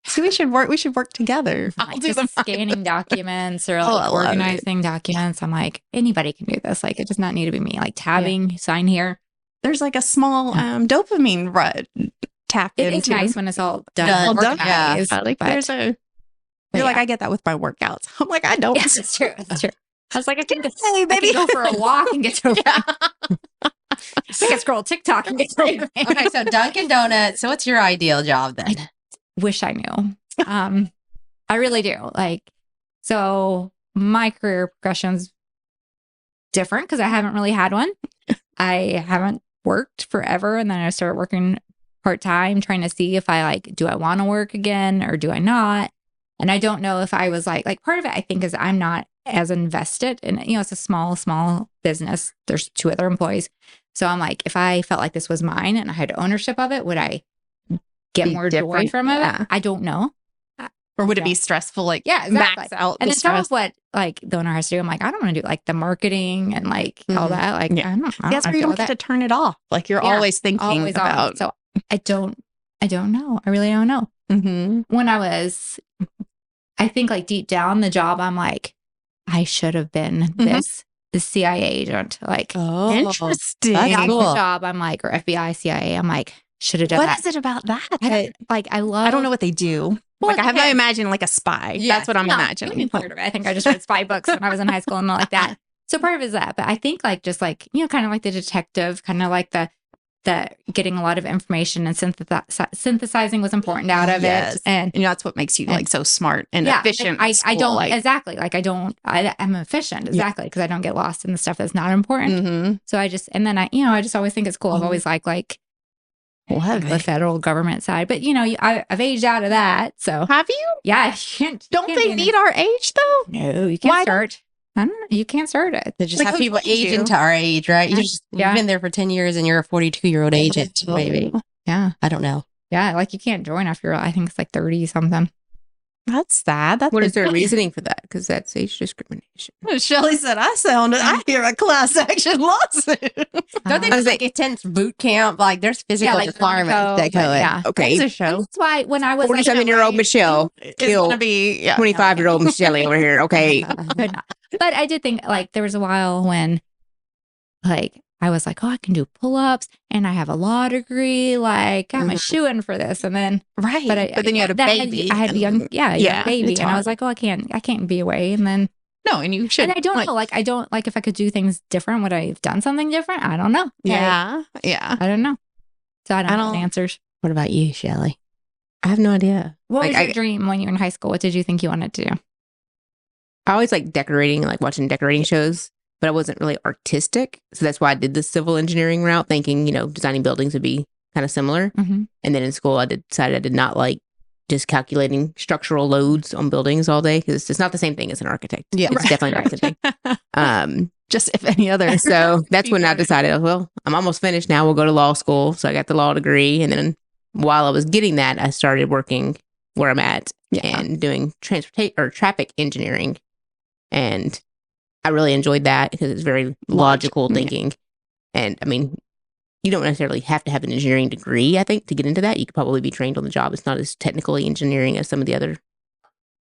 [SPEAKER 2] So we should work together. I'll
[SPEAKER 1] like
[SPEAKER 2] do
[SPEAKER 1] just
[SPEAKER 2] the
[SPEAKER 1] scanning documents or
[SPEAKER 2] Oh, I
[SPEAKER 1] like
[SPEAKER 2] love it.
[SPEAKER 1] organizing documents. I'm like, anybody can do this. Like, it does not need to be me. Like tabbing, sign here.
[SPEAKER 2] There's like a small dopamine rut tap
[SPEAKER 1] It
[SPEAKER 2] into.
[SPEAKER 1] is nice when it's all done.
[SPEAKER 3] Done.
[SPEAKER 1] and
[SPEAKER 2] All done.
[SPEAKER 1] organized,
[SPEAKER 2] Like
[SPEAKER 1] but-
[SPEAKER 2] there's a.
[SPEAKER 1] but
[SPEAKER 2] You're like,
[SPEAKER 1] yeah.
[SPEAKER 2] I get that with my workouts. I'm like, I don't.
[SPEAKER 1] Yes, it's true. It's true. I was like, I can,
[SPEAKER 2] Hey,
[SPEAKER 1] I
[SPEAKER 2] baby.
[SPEAKER 1] can go for a walk and get to I can scroll TikTok and get to
[SPEAKER 3] Okay, so Dunkin' Donuts. So what's your ideal job then?
[SPEAKER 1] Wish I knew. I really do. Like, so my career progression's different because I haven't really had one. I haven't worked forever, and then I started working part-time, trying to see if I like, do I want to work again or do I not? And I don't know if I was like part of it, I think, is I'm not as invested in, it's a small business. There's 2 other employees. So I'm like, if I felt like this was mine and I had ownership of it, would I get
[SPEAKER 4] Be
[SPEAKER 1] more joy
[SPEAKER 4] different.
[SPEAKER 1] from it?
[SPEAKER 4] Yeah.
[SPEAKER 1] I don't know.
[SPEAKER 2] Or would it be stressful? Like,
[SPEAKER 1] Yeah, exactly.
[SPEAKER 2] max out
[SPEAKER 1] And
[SPEAKER 2] the
[SPEAKER 1] then some
[SPEAKER 2] stress.
[SPEAKER 1] of what like the owner has to do, I'm like, I don't want to do like the marketing and like all
[SPEAKER 3] Mhm.
[SPEAKER 1] that. Like,
[SPEAKER 2] Yeah.
[SPEAKER 1] I don't
[SPEAKER 2] That's
[SPEAKER 1] wanna
[SPEAKER 2] where you
[SPEAKER 1] do
[SPEAKER 2] don't
[SPEAKER 1] all
[SPEAKER 2] get to turn it off. Like you're
[SPEAKER 1] Yeah,
[SPEAKER 2] always thinking
[SPEAKER 1] always on.
[SPEAKER 2] about.
[SPEAKER 1] So I don't know. I really don't know.
[SPEAKER 2] Mhm.
[SPEAKER 1] When I think like deep down the job, I'm like, I should have been the CIA agent. Like,
[SPEAKER 3] Oh,
[SPEAKER 2] Interesting.
[SPEAKER 3] that's
[SPEAKER 1] that's
[SPEAKER 3] cool.
[SPEAKER 1] the job. I'm like, or FBI, CIA. I'm like, should have done
[SPEAKER 2] What
[SPEAKER 1] that.
[SPEAKER 2] is it about that?
[SPEAKER 1] I love.
[SPEAKER 2] I don't know what they do.
[SPEAKER 1] Well,
[SPEAKER 2] Like I have
[SPEAKER 1] okay.
[SPEAKER 2] to imagine like a spy.
[SPEAKER 1] Yeah,
[SPEAKER 2] That's what I'm
[SPEAKER 1] no,
[SPEAKER 2] imagining.
[SPEAKER 1] I've heard of it. I think I just read spy books when I was in high school and all like that. So part of it is that, but I think like just like kind of like the detective, kind of like the getting a lot of information and synthesizing was important out of
[SPEAKER 2] Yes.
[SPEAKER 1] it, and
[SPEAKER 2] And that's what makes you like so smart and efficient.
[SPEAKER 1] I
[SPEAKER 2] at school,
[SPEAKER 1] don't
[SPEAKER 2] like,
[SPEAKER 1] exactly like I'm efficient exactly because I don't get lost in the stuff that's not important.
[SPEAKER 2] Mhm.
[SPEAKER 1] So I just and then I just always think it's cool. I've always like the federal government side, but I've aged out of that. So
[SPEAKER 2] Have you?
[SPEAKER 1] yeah, you can't.
[SPEAKER 2] Don't
[SPEAKER 1] you can't
[SPEAKER 2] they
[SPEAKER 1] be in
[SPEAKER 2] need our age though?
[SPEAKER 1] No, you can't
[SPEAKER 2] Why
[SPEAKER 1] start. I don't know. You can't start it.
[SPEAKER 3] They just
[SPEAKER 2] Like,
[SPEAKER 3] have
[SPEAKER 2] who
[SPEAKER 3] people
[SPEAKER 2] told
[SPEAKER 3] age
[SPEAKER 2] you?
[SPEAKER 3] into our age, right?
[SPEAKER 1] Yeah.
[SPEAKER 3] You've been there for 10 years and you're a 42-year-old agent, maybe.
[SPEAKER 1] Yeah.
[SPEAKER 3] I don't know.
[SPEAKER 1] Yeah. Like you can't join after, I think it's like 30 something.
[SPEAKER 2] That's sad. That's
[SPEAKER 4] What is their reasoning for that? Because that's age discrimination.
[SPEAKER 2] Shelly said I hear a class action lawsuit.
[SPEAKER 3] Don't they
[SPEAKER 1] Uh,
[SPEAKER 3] do like intense boot camp? Like there's physical
[SPEAKER 1] like
[SPEAKER 3] requirements
[SPEAKER 1] Monaco,
[SPEAKER 3] that go
[SPEAKER 1] but
[SPEAKER 3] in.
[SPEAKER 1] yeah.
[SPEAKER 4] Okay.
[SPEAKER 2] It's a show.
[SPEAKER 1] That's why when I was like,
[SPEAKER 4] 47-year-old Michelle
[SPEAKER 2] It's
[SPEAKER 4] killed
[SPEAKER 2] gonna be
[SPEAKER 4] 25-year-old Michelle over here. Okay.
[SPEAKER 1] could not. But I did think like there was a while when like I was like, oh, I can do pull-ups and I have a law degree. Like I'm a shoo-in for this. And then,
[SPEAKER 2] right.
[SPEAKER 1] but
[SPEAKER 2] then you had a baby.
[SPEAKER 1] I had a young,
[SPEAKER 2] Yeah,
[SPEAKER 1] baby.
[SPEAKER 2] it's
[SPEAKER 1] And I was
[SPEAKER 2] hard.
[SPEAKER 1] like, oh, I can't be away. And then,
[SPEAKER 2] No, and you should.
[SPEAKER 1] and I don't know, like, I don't like if I could do things different, would I have done something different? I don't know.
[SPEAKER 2] Yeah. Yeah.
[SPEAKER 1] I don't know. So I don't know the
[SPEAKER 2] don't-
[SPEAKER 1] answers.
[SPEAKER 3] What about you, Shelly?
[SPEAKER 4] I have no idea.
[SPEAKER 1] What
[SPEAKER 4] Like,
[SPEAKER 1] was your dream when you were in high school? What did you think you wanted to do?
[SPEAKER 4] I always like decorating, like watching decorating shows, but I wasn't really artistic. So that's why I did the civil engineering route, thinking, designing buildings would be kind of similar.
[SPEAKER 1] Mm-hmm.
[SPEAKER 4] And then in school, I decided I did not like just calculating structural loads on buildings all day because it's not the same thing as an architect.
[SPEAKER 3] Yeah.
[SPEAKER 4] It's definitely not the same thing.
[SPEAKER 2] Just if any other.
[SPEAKER 4] So that's when I decided, well, I'm almost finished now. We'll go to law school. So I got the law degree. And then while I was getting that, I started working where I'm at and doing traffic engineering. And I really enjoyed that because it's very logical thinking. And I mean, you don't necessarily have to have an engineering degree, I think, to get into that. You could probably be trained on the job. It's not as technically engineering as some of the other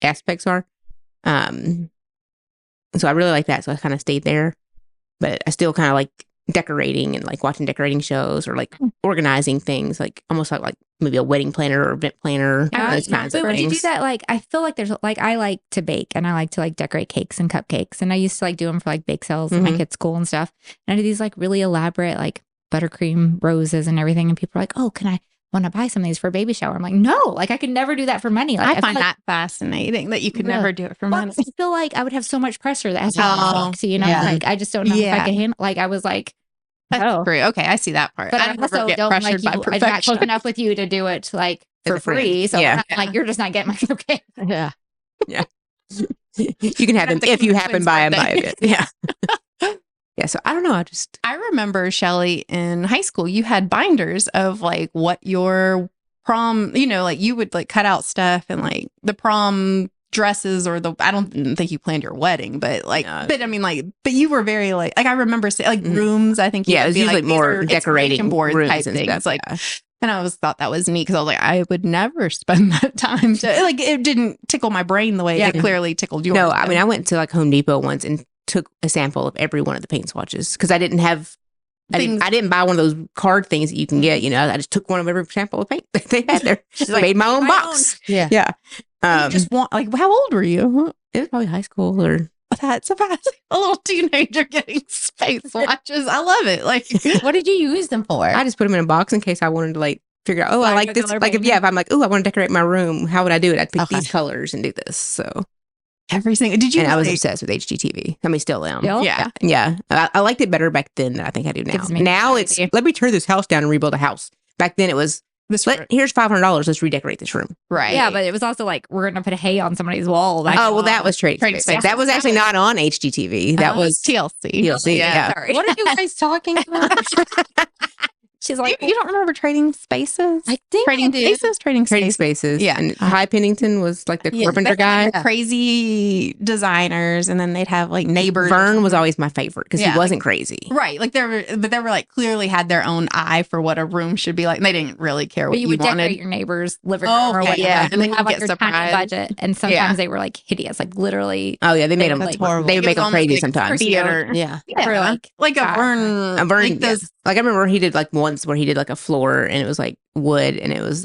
[SPEAKER 4] aspects are. So I really like that. So I kind of stayed there. But I still kind of like decorating and like watching decorating shows or like organizing things, like almost like maybe a wedding planner or event planner, those kinds of
[SPEAKER 1] But would you do
[SPEAKER 4] things.
[SPEAKER 1] that? Like, I feel like there's like, I like to bake and I like to like decorate cakes and cupcakes. And I used to like do them for like bake sales at my kids' school and stuff. And I did these like really elaborate like buttercream roses and everything. And people are like, oh, can I want to buy some of these for a baby shower. I'm like, no, like I could never do that for money. Like
[SPEAKER 2] I find
[SPEAKER 1] feel
[SPEAKER 2] that fascinating that you could
[SPEAKER 1] Yeah.
[SPEAKER 2] never do it for
[SPEAKER 1] like,
[SPEAKER 2] money.
[SPEAKER 1] I feel like I would have so much pressure that has to
[SPEAKER 2] Oh,
[SPEAKER 1] sucks, you know,
[SPEAKER 3] yeah.
[SPEAKER 1] like I just don't know if
[SPEAKER 2] Yeah.
[SPEAKER 1] I can handle. Like I was like,
[SPEAKER 2] That's
[SPEAKER 1] oh,
[SPEAKER 2] true. Okay, I see that part.
[SPEAKER 1] but I
[SPEAKER 2] never
[SPEAKER 1] also
[SPEAKER 2] get
[SPEAKER 1] don't like
[SPEAKER 2] pressured
[SPEAKER 1] you.
[SPEAKER 2] by
[SPEAKER 1] I'm not close
[SPEAKER 2] perfection.
[SPEAKER 1] enough with you to do it like
[SPEAKER 4] As
[SPEAKER 1] for
[SPEAKER 4] a friend.
[SPEAKER 1] free. So
[SPEAKER 4] Yeah.
[SPEAKER 1] I'm like, you're just not getting my cupcake.
[SPEAKER 3] Yeah.
[SPEAKER 4] You can have them
[SPEAKER 2] Have to
[SPEAKER 4] if you
[SPEAKER 2] come to
[SPEAKER 4] happen
[SPEAKER 2] Twins
[SPEAKER 4] by and by a
[SPEAKER 2] birthday.
[SPEAKER 4] bit. Yeah. Yeah. So I don't know.
[SPEAKER 2] I remember, Shelly, in high school, you had binders of like what your prom, you know, like you would like cut out stuff and like the prom dresses or I don't think you planned your wedding, but like,
[SPEAKER 4] No.
[SPEAKER 2] but I mean, like, but you were very like I remember like rooms, I think. you
[SPEAKER 4] Yeah, it
[SPEAKER 2] would
[SPEAKER 4] was
[SPEAKER 2] be
[SPEAKER 4] usually
[SPEAKER 2] like,
[SPEAKER 4] more
[SPEAKER 2] these are
[SPEAKER 4] decorating
[SPEAKER 2] information board
[SPEAKER 4] rooms
[SPEAKER 2] type
[SPEAKER 4] and
[SPEAKER 2] things.
[SPEAKER 4] stuff.
[SPEAKER 2] Like,
[SPEAKER 4] Yeah.
[SPEAKER 2] and I always thought that was neat because I was like, I would never spend that time to like, it didn't tickle my brain the way
[SPEAKER 1] Yeah.
[SPEAKER 2] it clearly tickled yours.
[SPEAKER 4] No, I mean, I went to like Home Depot once and took a sample of every one of the paint swatches because I didn't have. I didn't buy one of those card things that you can get. You know, I just took one of every sample of paint that they had there.
[SPEAKER 2] like,
[SPEAKER 4] Made my own
[SPEAKER 1] my
[SPEAKER 4] box.
[SPEAKER 3] Yeah.
[SPEAKER 4] Yeah.
[SPEAKER 2] You just want like, how old were you?
[SPEAKER 4] It was probably high school or
[SPEAKER 2] That's surprising. A little teenager getting space watches. I love it. Like,
[SPEAKER 3] What did you use them for?
[SPEAKER 4] I just put them in a box in case I wanted to like figure out. Oh, I
[SPEAKER 1] Like
[SPEAKER 4] like
[SPEAKER 1] a
[SPEAKER 4] this.
[SPEAKER 1] color
[SPEAKER 4] Like if
[SPEAKER 1] painting.
[SPEAKER 4] if I'm like, oh, I want to decorate my room. How would I do it? I'd pick
[SPEAKER 3] Okay.
[SPEAKER 4] these colors and do this. So
[SPEAKER 2] every single. Did you?
[SPEAKER 4] and I was
[SPEAKER 2] like-
[SPEAKER 4] obsessed with HGTV. I mean, still am.
[SPEAKER 1] Still?
[SPEAKER 2] Yeah.
[SPEAKER 4] Yeah, I liked it better back then than I think I do now.
[SPEAKER 1] Gives me
[SPEAKER 4] Now it's
[SPEAKER 1] anxiety.
[SPEAKER 4] let me tear this house down and rebuild a house. Back then it was
[SPEAKER 2] This
[SPEAKER 4] here's $500. Let's redecorate this room.
[SPEAKER 2] right.
[SPEAKER 1] Yeah, but it was also like we're gonna put a hay on somebody's wall. Like,
[SPEAKER 4] Oh well, that was Trading
[SPEAKER 2] Trading
[SPEAKER 4] Space.
[SPEAKER 2] Space.
[SPEAKER 4] That was actually not on HGTV. That was
[SPEAKER 2] TLC.
[SPEAKER 4] TLC. Yeah.
[SPEAKER 1] sorry.
[SPEAKER 3] What are you guys talking about?
[SPEAKER 1] She's
[SPEAKER 2] You,
[SPEAKER 1] like,
[SPEAKER 2] you don't remember Trading Spaces?
[SPEAKER 3] I think
[SPEAKER 2] Trading
[SPEAKER 3] I do.
[SPEAKER 2] Spaces. Trading
[SPEAKER 4] Trading
[SPEAKER 2] Spaces.
[SPEAKER 4] Spaces.
[SPEAKER 2] Yeah.
[SPEAKER 4] And High Pennington was like the
[SPEAKER 3] Yeah,
[SPEAKER 4] carpenter guy.
[SPEAKER 3] Yeah.
[SPEAKER 2] Crazy designers, and then they'd have like neighbors.
[SPEAKER 4] Vern was always my favorite because
[SPEAKER 2] Yeah,
[SPEAKER 4] he wasn't crazy.
[SPEAKER 2] right. Like they were like clearly had their own eye for what a room should be like. And they didn't really care what
[SPEAKER 1] you
[SPEAKER 2] you
[SPEAKER 1] would decorate
[SPEAKER 2] wanted.
[SPEAKER 1] your neighbor's living
[SPEAKER 2] Oh,
[SPEAKER 1] room or
[SPEAKER 2] okay,
[SPEAKER 1] whatever.
[SPEAKER 2] yeah.
[SPEAKER 1] And
[SPEAKER 2] And
[SPEAKER 1] then
[SPEAKER 2] then
[SPEAKER 1] have
[SPEAKER 2] you
[SPEAKER 1] like
[SPEAKER 2] get
[SPEAKER 1] your tiny
[SPEAKER 2] surprised.
[SPEAKER 1] budget, and sometimes
[SPEAKER 2] Yeah.
[SPEAKER 1] they were like hideous, like literally.
[SPEAKER 4] Oh yeah, they made
[SPEAKER 1] They
[SPEAKER 4] them.
[SPEAKER 1] were,
[SPEAKER 3] That's
[SPEAKER 1] like,
[SPEAKER 3] horrible.
[SPEAKER 4] They would make them crazy
[SPEAKER 2] like
[SPEAKER 4] sometimes.
[SPEAKER 2] theater.
[SPEAKER 3] Yeah.
[SPEAKER 2] Yeah.
[SPEAKER 1] For,
[SPEAKER 2] like a
[SPEAKER 1] God.
[SPEAKER 2] Vern.
[SPEAKER 4] A Vern,
[SPEAKER 2] like
[SPEAKER 4] yeah.
[SPEAKER 2] those.
[SPEAKER 4] Like I remember he did like once where he did like a floor and it was like wood and it was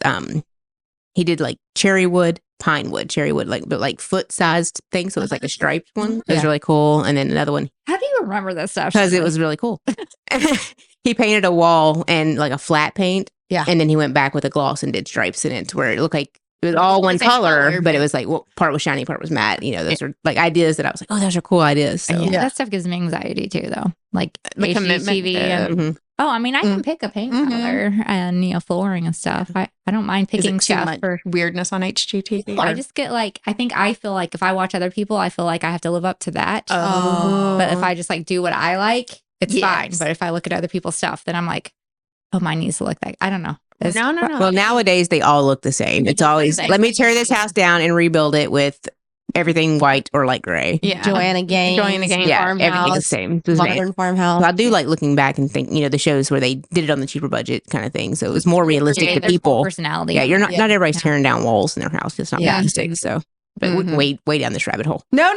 [SPEAKER 4] he did like cherry wood, pine wood, cherry wood, like but like foot sized thing. So it was like a striped one. It was
[SPEAKER 3] Yeah.
[SPEAKER 4] really cool. And then another one
[SPEAKER 1] How do you remember this stuff?
[SPEAKER 4] because it was really cool. He painted a wall and like a flat paint.
[SPEAKER 3] Yeah.
[SPEAKER 4] And then he went back with a gloss and did stripes in it to where it looked like it was all one
[SPEAKER 2] same
[SPEAKER 4] color,
[SPEAKER 2] color,
[SPEAKER 4] but it was like well, part was shiny, part was matte. You know, those are like ideas that I was like, oh, those are cool ideas. So.
[SPEAKER 1] Yeah,
[SPEAKER 3] Yeah.
[SPEAKER 1] that stuff gives me anxiety too, though. Like
[SPEAKER 2] The commitment
[SPEAKER 1] HGTV
[SPEAKER 2] to-
[SPEAKER 1] and
[SPEAKER 4] Mhm.
[SPEAKER 1] oh, I mean, I can pick a paint
[SPEAKER 2] Mhm.
[SPEAKER 1] color and flooring and stuff. I don't mind
[SPEAKER 2] Is
[SPEAKER 1] picking
[SPEAKER 2] it too
[SPEAKER 1] stuff
[SPEAKER 2] much
[SPEAKER 1] for.
[SPEAKER 2] weirdness on HGTV?
[SPEAKER 1] I just get like I feel like if I watch other people, I feel like I have to live up to that.
[SPEAKER 2] Oh.
[SPEAKER 1] But if I just like do what I like, it's
[SPEAKER 2] Yes.
[SPEAKER 1] fine. But if I look at other people's stuff, then I'm like, oh, mine needs to look like I don't know. It's-
[SPEAKER 2] no.
[SPEAKER 4] Well, nowadays they all look the same. It's always let me tear this house down and rebuild it with everything white or light gray.
[SPEAKER 2] Yeah.
[SPEAKER 3] Joanna Gaines.
[SPEAKER 2] Joanna Gaines.
[SPEAKER 4] Yeah, everything's the
[SPEAKER 3] Farmhouse.
[SPEAKER 4] same. It's the same.
[SPEAKER 3] Modern Farmhouse.
[SPEAKER 4] So I do like looking back and think, the shows where they did it on the cheaper budget kind of thing. So it was more realistic to
[SPEAKER 1] there's more
[SPEAKER 4] people.
[SPEAKER 1] personality.
[SPEAKER 4] Yeah, you're not
[SPEAKER 3] Yeah.
[SPEAKER 4] not everybody's tearing down walls in their house. It's not
[SPEAKER 3] Yeah.
[SPEAKER 4] realistic. So, but we can way down this rabbit hole.
[SPEAKER 2] No.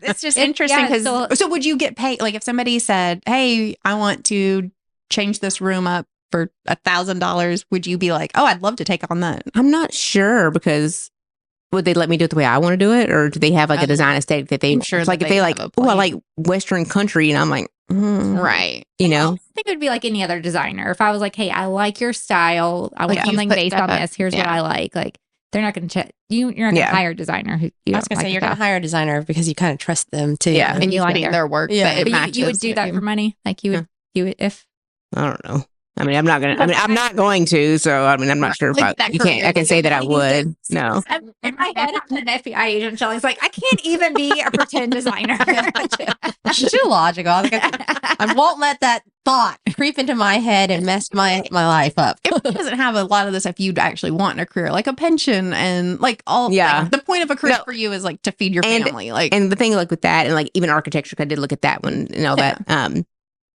[SPEAKER 2] It's just interesting
[SPEAKER 1] yeah,
[SPEAKER 2] because
[SPEAKER 1] it's
[SPEAKER 2] so would you get paid? Like if somebody said, "Hey, I want to change this room up for $1,000," would you be like, "Oh, I'd love to take on that"?
[SPEAKER 4] I'm not sure because would they let me do it the way I want to do it, or do they have like a design aesthetic that they?
[SPEAKER 2] I'm sure
[SPEAKER 4] it's like
[SPEAKER 2] that
[SPEAKER 4] if they
[SPEAKER 2] they
[SPEAKER 4] like,
[SPEAKER 2] have a
[SPEAKER 4] oh, I
[SPEAKER 2] plan.
[SPEAKER 4] like Western country, and I'm like,
[SPEAKER 2] Right.
[SPEAKER 4] you know,
[SPEAKER 1] I think it would be like any other designer. If I was like, hey, I like your style. I want
[SPEAKER 2] Like,
[SPEAKER 1] something
[SPEAKER 2] you've put
[SPEAKER 1] based
[SPEAKER 2] stuff
[SPEAKER 1] on
[SPEAKER 2] up.
[SPEAKER 1] this. Here's what
[SPEAKER 2] Yeah.
[SPEAKER 1] I like. Like they're not going to check you're not going to
[SPEAKER 4] Yeah.
[SPEAKER 1] hire a designer who you
[SPEAKER 3] I was
[SPEAKER 1] don't
[SPEAKER 3] going to say,
[SPEAKER 1] like
[SPEAKER 3] you're
[SPEAKER 1] the
[SPEAKER 3] going to
[SPEAKER 1] stuff.
[SPEAKER 3] hire a designer because you kind of trust them too.
[SPEAKER 4] Yeah.
[SPEAKER 2] And you
[SPEAKER 1] like
[SPEAKER 2] like their work.
[SPEAKER 3] Yeah.
[SPEAKER 2] That it
[SPEAKER 1] But
[SPEAKER 2] matches.
[SPEAKER 1] you would do that for money. Like you would if
[SPEAKER 4] I don't know. I mean, I'm not gonna. I mean, I'm not going to. So, I mean, I'm not sure if
[SPEAKER 2] Like
[SPEAKER 4] I.
[SPEAKER 2] that
[SPEAKER 4] You can't. I can say that I
[SPEAKER 2] career.
[SPEAKER 4] would. No.
[SPEAKER 1] I'm, in my head, I'm an FBI agent. Shelly's like, I can't even be a pretend designer.
[SPEAKER 3] It's too logical. I won't let that thought creep into my head and mess my life up.
[SPEAKER 2] It doesn't have a lot of the stuff you'd actually want in a career, like a pension and like all.
[SPEAKER 4] Yeah.
[SPEAKER 2] like, the point of a career
[SPEAKER 4] No.
[SPEAKER 2] for you is like to feed your
[SPEAKER 4] And-
[SPEAKER 2] family. Like,
[SPEAKER 4] And the thing, like with that, and like even architecture, 'cause I did look at that one and all that.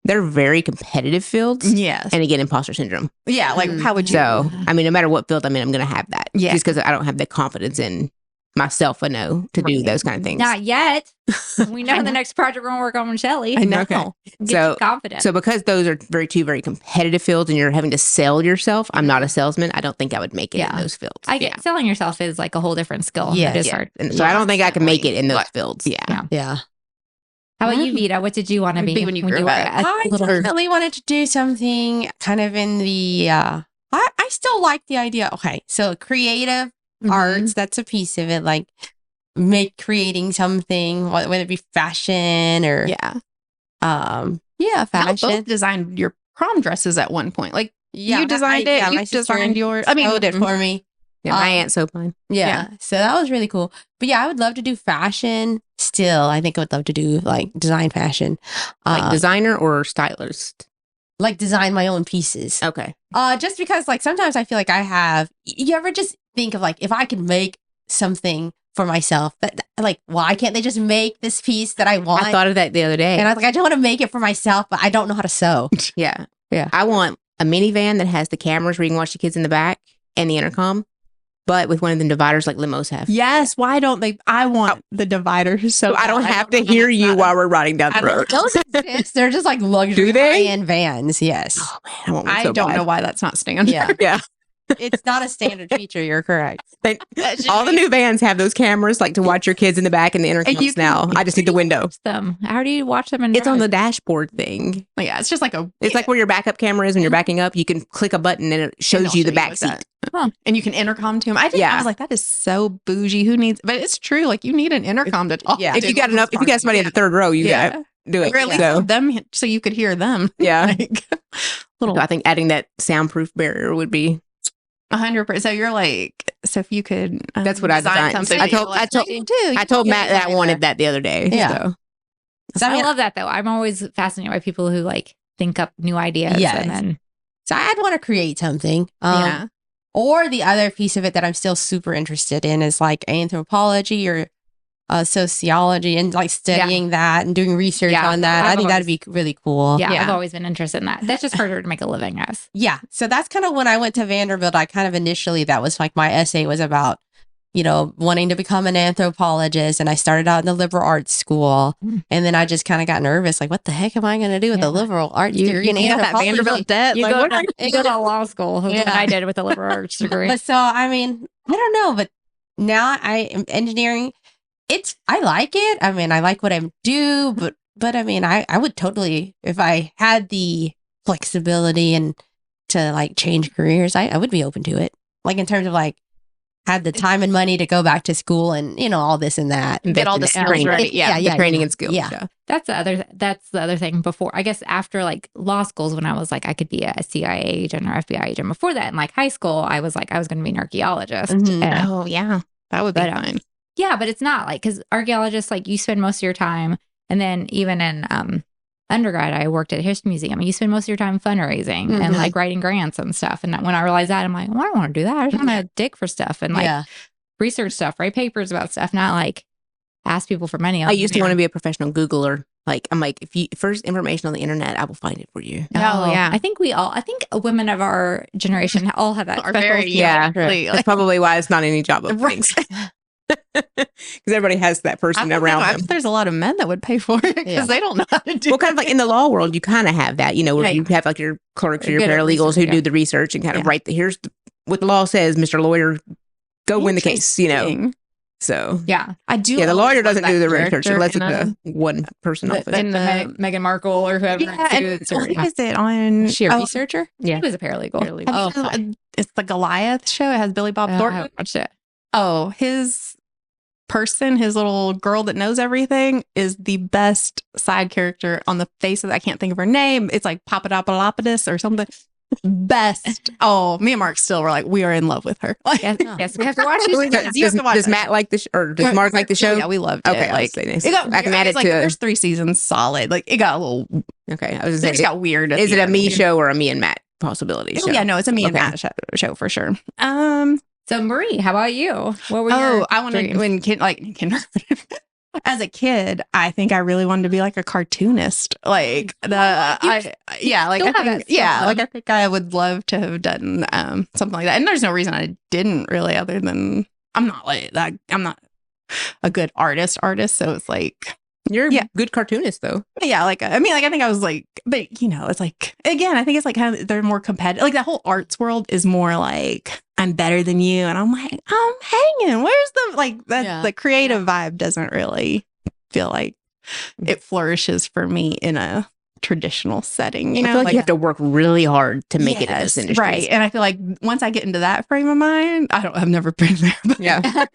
[SPEAKER 4] They're very competitive fields,
[SPEAKER 2] yes,
[SPEAKER 4] and again, imposter syndrome.
[SPEAKER 2] yeah. Like, how would you?
[SPEAKER 4] So, I mean, no matter what field I'm in, I'm going to have that.
[SPEAKER 2] Yeah.
[SPEAKER 4] Just because I don't have the confidence in myself, I know to do
[SPEAKER 2] Right.
[SPEAKER 4] those kind of things.
[SPEAKER 1] Not yet. We know the next project we're going to work on with Shelly.
[SPEAKER 2] I know.
[SPEAKER 4] Okay.
[SPEAKER 1] Get
[SPEAKER 4] So-
[SPEAKER 1] you confident.
[SPEAKER 4] So because those are two very competitive fields and you're having to sell yourself, I'm not a salesman. I don't think I would make it
[SPEAKER 1] Yeah.
[SPEAKER 4] in those fields.
[SPEAKER 1] I get selling yourself is like a whole different skill.
[SPEAKER 3] Yeah,
[SPEAKER 1] It is
[SPEAKER 4] Yeah.
[SPEAKER 1] hard.
[SPEAKER 4] And so I don't think I can make it in those
[SPEAKER 2] But-
[SPEAKER 4] fields.
[SPEAKER 2] Yeah.
[SPEAKER 3] Yeah.
[SPEAKER 1] How about you, Vita? What did you want to
[SPEAKER 2] Be
[SPEAKER 1] be
[SPEAKER 2] when you
[SPEAKER 1] were
[SPEAKER 2] grew
[SPEAKER 1] a
[SPEAKER 2] up?
[SPEAKER 3] I
[SPEAKER 1] little?
[SPEAKER 3] really wanted to do something kind of in the I still like the idea. Okay, so creative arts, that's a piece of it. Like creating something, whether it be fashion or
[SPEAKER 2] Y'all
[SPEAKER 3] fashion.
[SPEAKER 2] both designed your prom dresses at one point. Like
[SPEAKER 3] Yeah,
[SPEAKER 2] you designed it.
[SPEAKER 3] my
[SPEAKER 2] You
[SPEAKER 3] sister
[SPEAKER 2] designed yours. I mean,
[SPEAKER 3] sewed it for me.
[SPEAKER 4] Yeah, my aunt sewed mine.
[SPEAKER 3] Yeah. So that was really cool. But yeah, I would love to do fashion still. I think I would love to do like design fashion.
[SPEAKER 4] Like designer or stylist?
[SPEAKER 3] Like design my own pieces.
[SPEAKER 4] Okay.
[SPEAKER 3] Just because like sometimes I feel like you ever just think of like, if I could make something for myself that like, why can't they just make this piece that I want?
[SPEAKER 4] I thought of that the other day.
[SPEAKER 3] And I was like, I don't want to make it for myself, but I don't know how to sew.
[SPEAKER 4] Yeah.
[SPEAKER 3] Yeah.
[SPEAKER 4] I want a minivan that has the cameras where you can watch the kids in the back and the intercom, but with one of the dividers like limos have.
[SPEAKER 2] yes. Why don't they? I want the dividers. So
[SPEAKER 4] I don't
[SPEAKER 2] bad.
[SPEAKER 4] have to
[SPEAKER 2] know
[SPEAKER 4] hear
[SPEAKER 2] how
[SPEAKER 4] you
[SPEAKER 2] it's
[SPEAKER 4] while
[SPEAKER 2] not
[SPEAKER 4] we're riding down the
[SPEAKER 2] I don't-
[SPEAKER 4] road.
[SPEAKER 3] Those exist. They're just like luxury
[SPEAKER 4] Do they?
[SPEAKER 3] high-end vans. Yes.
[SPEAKER 4] Oh man, I want one
[SPEAKER 2] I
[SPEAKER 4] so
[SPEAKER 2] don't
[SPEAKER 4] bad.
[SPEAKER 2] know why that's not standard.
[SPEAKER 3] Yeah.
[SPEAKER 4] Yeah.
[SPEAKER 3] It's not a standard feature. You're correct.
[SPEAKER 4] All the new vans have those cameras like to watch your kids in the back and the intercoms
[SPEAKER 2] you can-
[SPEAKER 4] now. I just need the window.
[SPEAKER 1] Them. How do you watch them?
[SPEAKER 4] It's on the dashboard thing.
[SPEAKER 2] Yeah, it's just like
[SPEAKER 4] It's like where your backup camera is when you're backing up. You can click a button and it shows you the back seat.
[SPEAKER 2] And you can intercom to him. I
[SPEAKER 4] Yeah.
[SPEAKER 2] was like, that is so bougie. Who needs? But it's true. Like you need an intercom to talk.
[SPEAKER 3] Yeah.
[SPEAKER 4] If you got enough, if you got somebody in the third row, you
[SPEAKER 2] Yeah.
[SPEAKER 4] gotta do it.
[SPEAKER 2] Or at least
[SPEAKER 4] So,
[SPEAKER 2] them so you could hear them.
[SPEAKER 4] yeah.
[SPEAKER 2] Like, little
[SPEAKER 4] I think adding that soundproof barrier would be.
[SPEAKER 2] 100%. So you're like, so if you could,
[SPEAKER 4] That's what I
[SPEAKER 2] design
[SPEAKER 4] designed.
[SPEAKER 2] something,
[SPEAKER 4] I told-
[SPEAKER 2] you're like,
[SPEAKER 4] I told-
[SPEAKER 2] "You do.
[SPEAKER 4] I told Matt that I wanted that the other day.
[SPEAKER 3] Yeah.
[SPEAKER 4] So.
[SPEAKER 3] So, I
[SPEAKER 1] I
[SPEAKER 3] mean,
[SPEAKER 1] love that though. I'm always fascinated by people who like think up new ideas.
[SPEAKER 3] Yes.
[SPEAKER 1] And then
[SPEAKER 3] so I'd want to create something.
[SPEAKER 2] Yeah.
[SPEAKER 3] Or the other piece of it that I'm still super interested in is like anthropology or sociology and like studying that and doing research
[SPEAKER 1] Yeah.
[SPEAKER 3] on that. I
[SPEAKER 1] I've
[SPEAKER 3] think that'd be really cool.
[SPEAKER 1] yeah,
[SPEAKER 2] Yeah.
[SPEAKER 1] I've always been interested in that. That's just harder to make a living, guys.
[SPEAKER 3] Yeah. So that's kind of when I went to Vanderbilt. I kind of initially, that was like my essay was about, wanting to become an anthropologist. And I started out in the liberal arts school. And then I just kind of got nervous. Like, what the heck am I going to do with a liberal arts degree in
[SPEAKER 2] You got that
[SPEAKER 3] anthropology?
[SPEAKER 2] Vanderbilt debt.
[SPEAKER 1] You,
[SPEAKER 2] Like,
[SPEAKER 1] go,
[SPEAKER 2] what are
[SPEAKER 1] to, you go to law school, which is what
[SPEAKER 3] Yeah.
[SPEAKER 1] I did with a liberal arts degree.
[SPEAKER 3] But so, I mean, I don't know. But now I am engineering. I like it. I mean, I like what I do. But I mean, I would totally, if I had the flexibility and to like change careers, I would be open to it. Like in terms of like, had the time and money to go back to school and all this and that.
[SPEAKER 2] Get all the
[SPEAKER 4] Invest in
[SPEAKER 2] skills
[SPEAKER 4] training.
[SPEAKER 2] ready.
[SPEAKER 3] Yeah.
[SPEAKER 4] The training and skills.
[SPEAKER 3] Yeah.
[SPEAKER 1] That's the other thing before, I guess after like law schools, when I was like, I could be a CIA agent or FBI agent. Before that, in like high school, I was like, I was going to be an archaeologist.
[SPEAKER 3] Mhm.
[SPEAKER 1] And-
[SPEAKER 2] Oh, yeah. That would be
[SPEAKER 1] But,
[SPEAKER 2] fine.
[SPEAKER 1] yeah, but it's not like, because archaeologists, like you spend most of your time, and then even in undergrad, I worked at a history museum. You spend most of your time fundraising and
[SPEAKER 3] Mhm.
[SPEAKER 1] like writing grants and stuff. And when I realized that, I'm like, well, I don't want to do that. I just want to dig for stuff and like
[SPEAKER 3] Yeah.
[SPEAKER 1] research stuff, write papers about stuff, not like ask people for money.
[SPEAKER 4] I used to want to be a professional Googler. Like, I'm like, if you first information on the internet, I will find it for you.
[SPEAKER 2] Oh, yeah.
[SPEAKER 1] I think women of our generation all have that.
[SPEAKER 2] Are
[SPEAKER 1] special
[SPEAKER 2] very,
[SPEAKER 1] skill.
[SPEAKER 2] yeah.
[SPEAKER 4] That's probably why it's not any job openings. Because everybody has that
[SPEAKER 2] I
[SPEAKER 4] person
[SPEAKER 2] don't
[SPEAKER 4] around
[SPEAKER 2] know. I
[SPEAKER 4] them.
[SPEAKER 2] bet there's a lot of men that would pay for it because
[SPEAKER 3] Yeah.
[SPEAKER 2] they don't know how to do
[SPEAKER 4] Well, kind of like in the law world, you kind of have that, where
[SPEAKER 1] Right.
[SPEAKER 4] you have like your clerks or
[SPEAKER 1] You're
[SPEAKER 4] your
[SPEAKER 1] good at
[SPEAKER 4] paralegals
[SPEAKER 1] research,
[SPEAKER 4] who
[SPEAKER 1] yeah.
[SPEAKER 4] do the research and kind of
[SPEAKER 2] Yeah.
[SPEAKER 4] write here's what the law says, Mr. Lawyer, go win the case,
[SPEAKER 2] Interesting.
[SPEAKER 4] So,
[SPEAKER 1] Yeah.
[SPEAKER 2] I do.
[SPEAKER 4] yeah, the
[SPEAKER 2] always
[SPEAKER 4] lawyer
[SPEAKER 2] love
[SPEAKER 4] doesn't
[SPEAKER 2] that
[SPEAKER 4] do the research
[SPEAKER 2] character
[SPEAKER 4] unless
[SPEAKER 2] in
[SPEAKER 4] it's
[SPEAKER 2] a-
[SPEAKER 4] a one person office.
[SPEAKER 2] in the-
[SPEAKER 1] Meghan Markle or whoever.
[SPEAKER 2] Yeah, and
[SPEAKER 1] suits or-
[SPEAKER 2] what is it on?
[SPEAKER 3] Is she a
[SPEAKER 2] oh,
[SPEAKER 3] researcher?
[SPEAKER 1] He was a paralegal.
[SPEAKER 2] have you seen- it's the Goliath show. It has Billy Bob
[SPEAKER 1] I
[SPEAKER 2] Thornton.
[SPEAKER 1] haven't watched it.
[SPEAKER 2] Oh, his little girl that knows everything is the best side character on the face of. I can't think of her name. It's like Papadopoulos or something. Best. Oh, me and Mark still were like, we are in love with her. Like,
[SPEAKER 1] Yes, we have to watch it.
[SPEAKER 2] Yes, you have to watch
[SPEAKER 4] Does
[SPEAKER 2] it.
[SPEAKER 4] Matt like the or does Mark like the show?
[SPEAKER 2] Yeah, we loved
[SPEAKER 4] Okay,
[SPEAKER 2] it.
[SPEAKER 4] I
[SPEAKER 2] Like,
[SPEAKER 4] was saying this.
[SPEAKER 2] it got.
[SPEAKER 4] I can add
[SPEAKER 2] it's
[SPEAKER 4] it
[SPEAKER 2] like,
[SPEAKER 4] to.
[SPEAKER 2] there's 3 seasons solid. Like it got a little.
[SPEAKER 4] Okay, I was
[SPEAKER 2] It
[SPEAKER 4] going
[SPEAKER 2] just got weird. at
[SPEAKER 4] is
[SPEAKER 2] the
[SPEAKER 4] it a
[SPEAKER 2] end.
[SPEAKER 4] me show or a me and Matt possibility
[SPEAKER 2] Oh,
[SPEAKER 4] show?
[SPEAKER 2] yeah, no, it's a me and
[SPEAKER 4] Okay.
[SPEAKER 2] Matt show for sure.
[SPEAKER 1] So Marie, how about you? What were your
[SPEAKER 2] I wanted
[SPEAKER 1] dreams?
[SPEAKER 2] when as a kid, I think I really wanted to be like a cartoonist. Like I think I would love to have done something like that. And there's no reason I didn't really, other than I'm not like that. I'm not a good artist. So it's like,
[SPEAKER 4] You're
[SPEAKER 2] Yeah.
[SPEAKER 4] a good cartoonist though.
[SPEAKER 2] yeah, like I think I was like, but it's like again, I think it's like kind of they're more competitive. Like that whole arts world is more like I'm better than you, and I'm like I'm hanging. Where's the like that?
[SPEAKER 3] Yeah.
[SPEAKER 2] The creative vibe doesn't really feel like it flourishes for me in a traditional setting. You
[SPEAKER 4] I
[SPEAKER 2] know,
[SPEAKER 4] feel like you have to work really hard to make it in this industry.
[SPEAKER 2] right. And I feel like once I get into that frame of mind, I've never been there. But,
[SPEAKER 4] Yeah.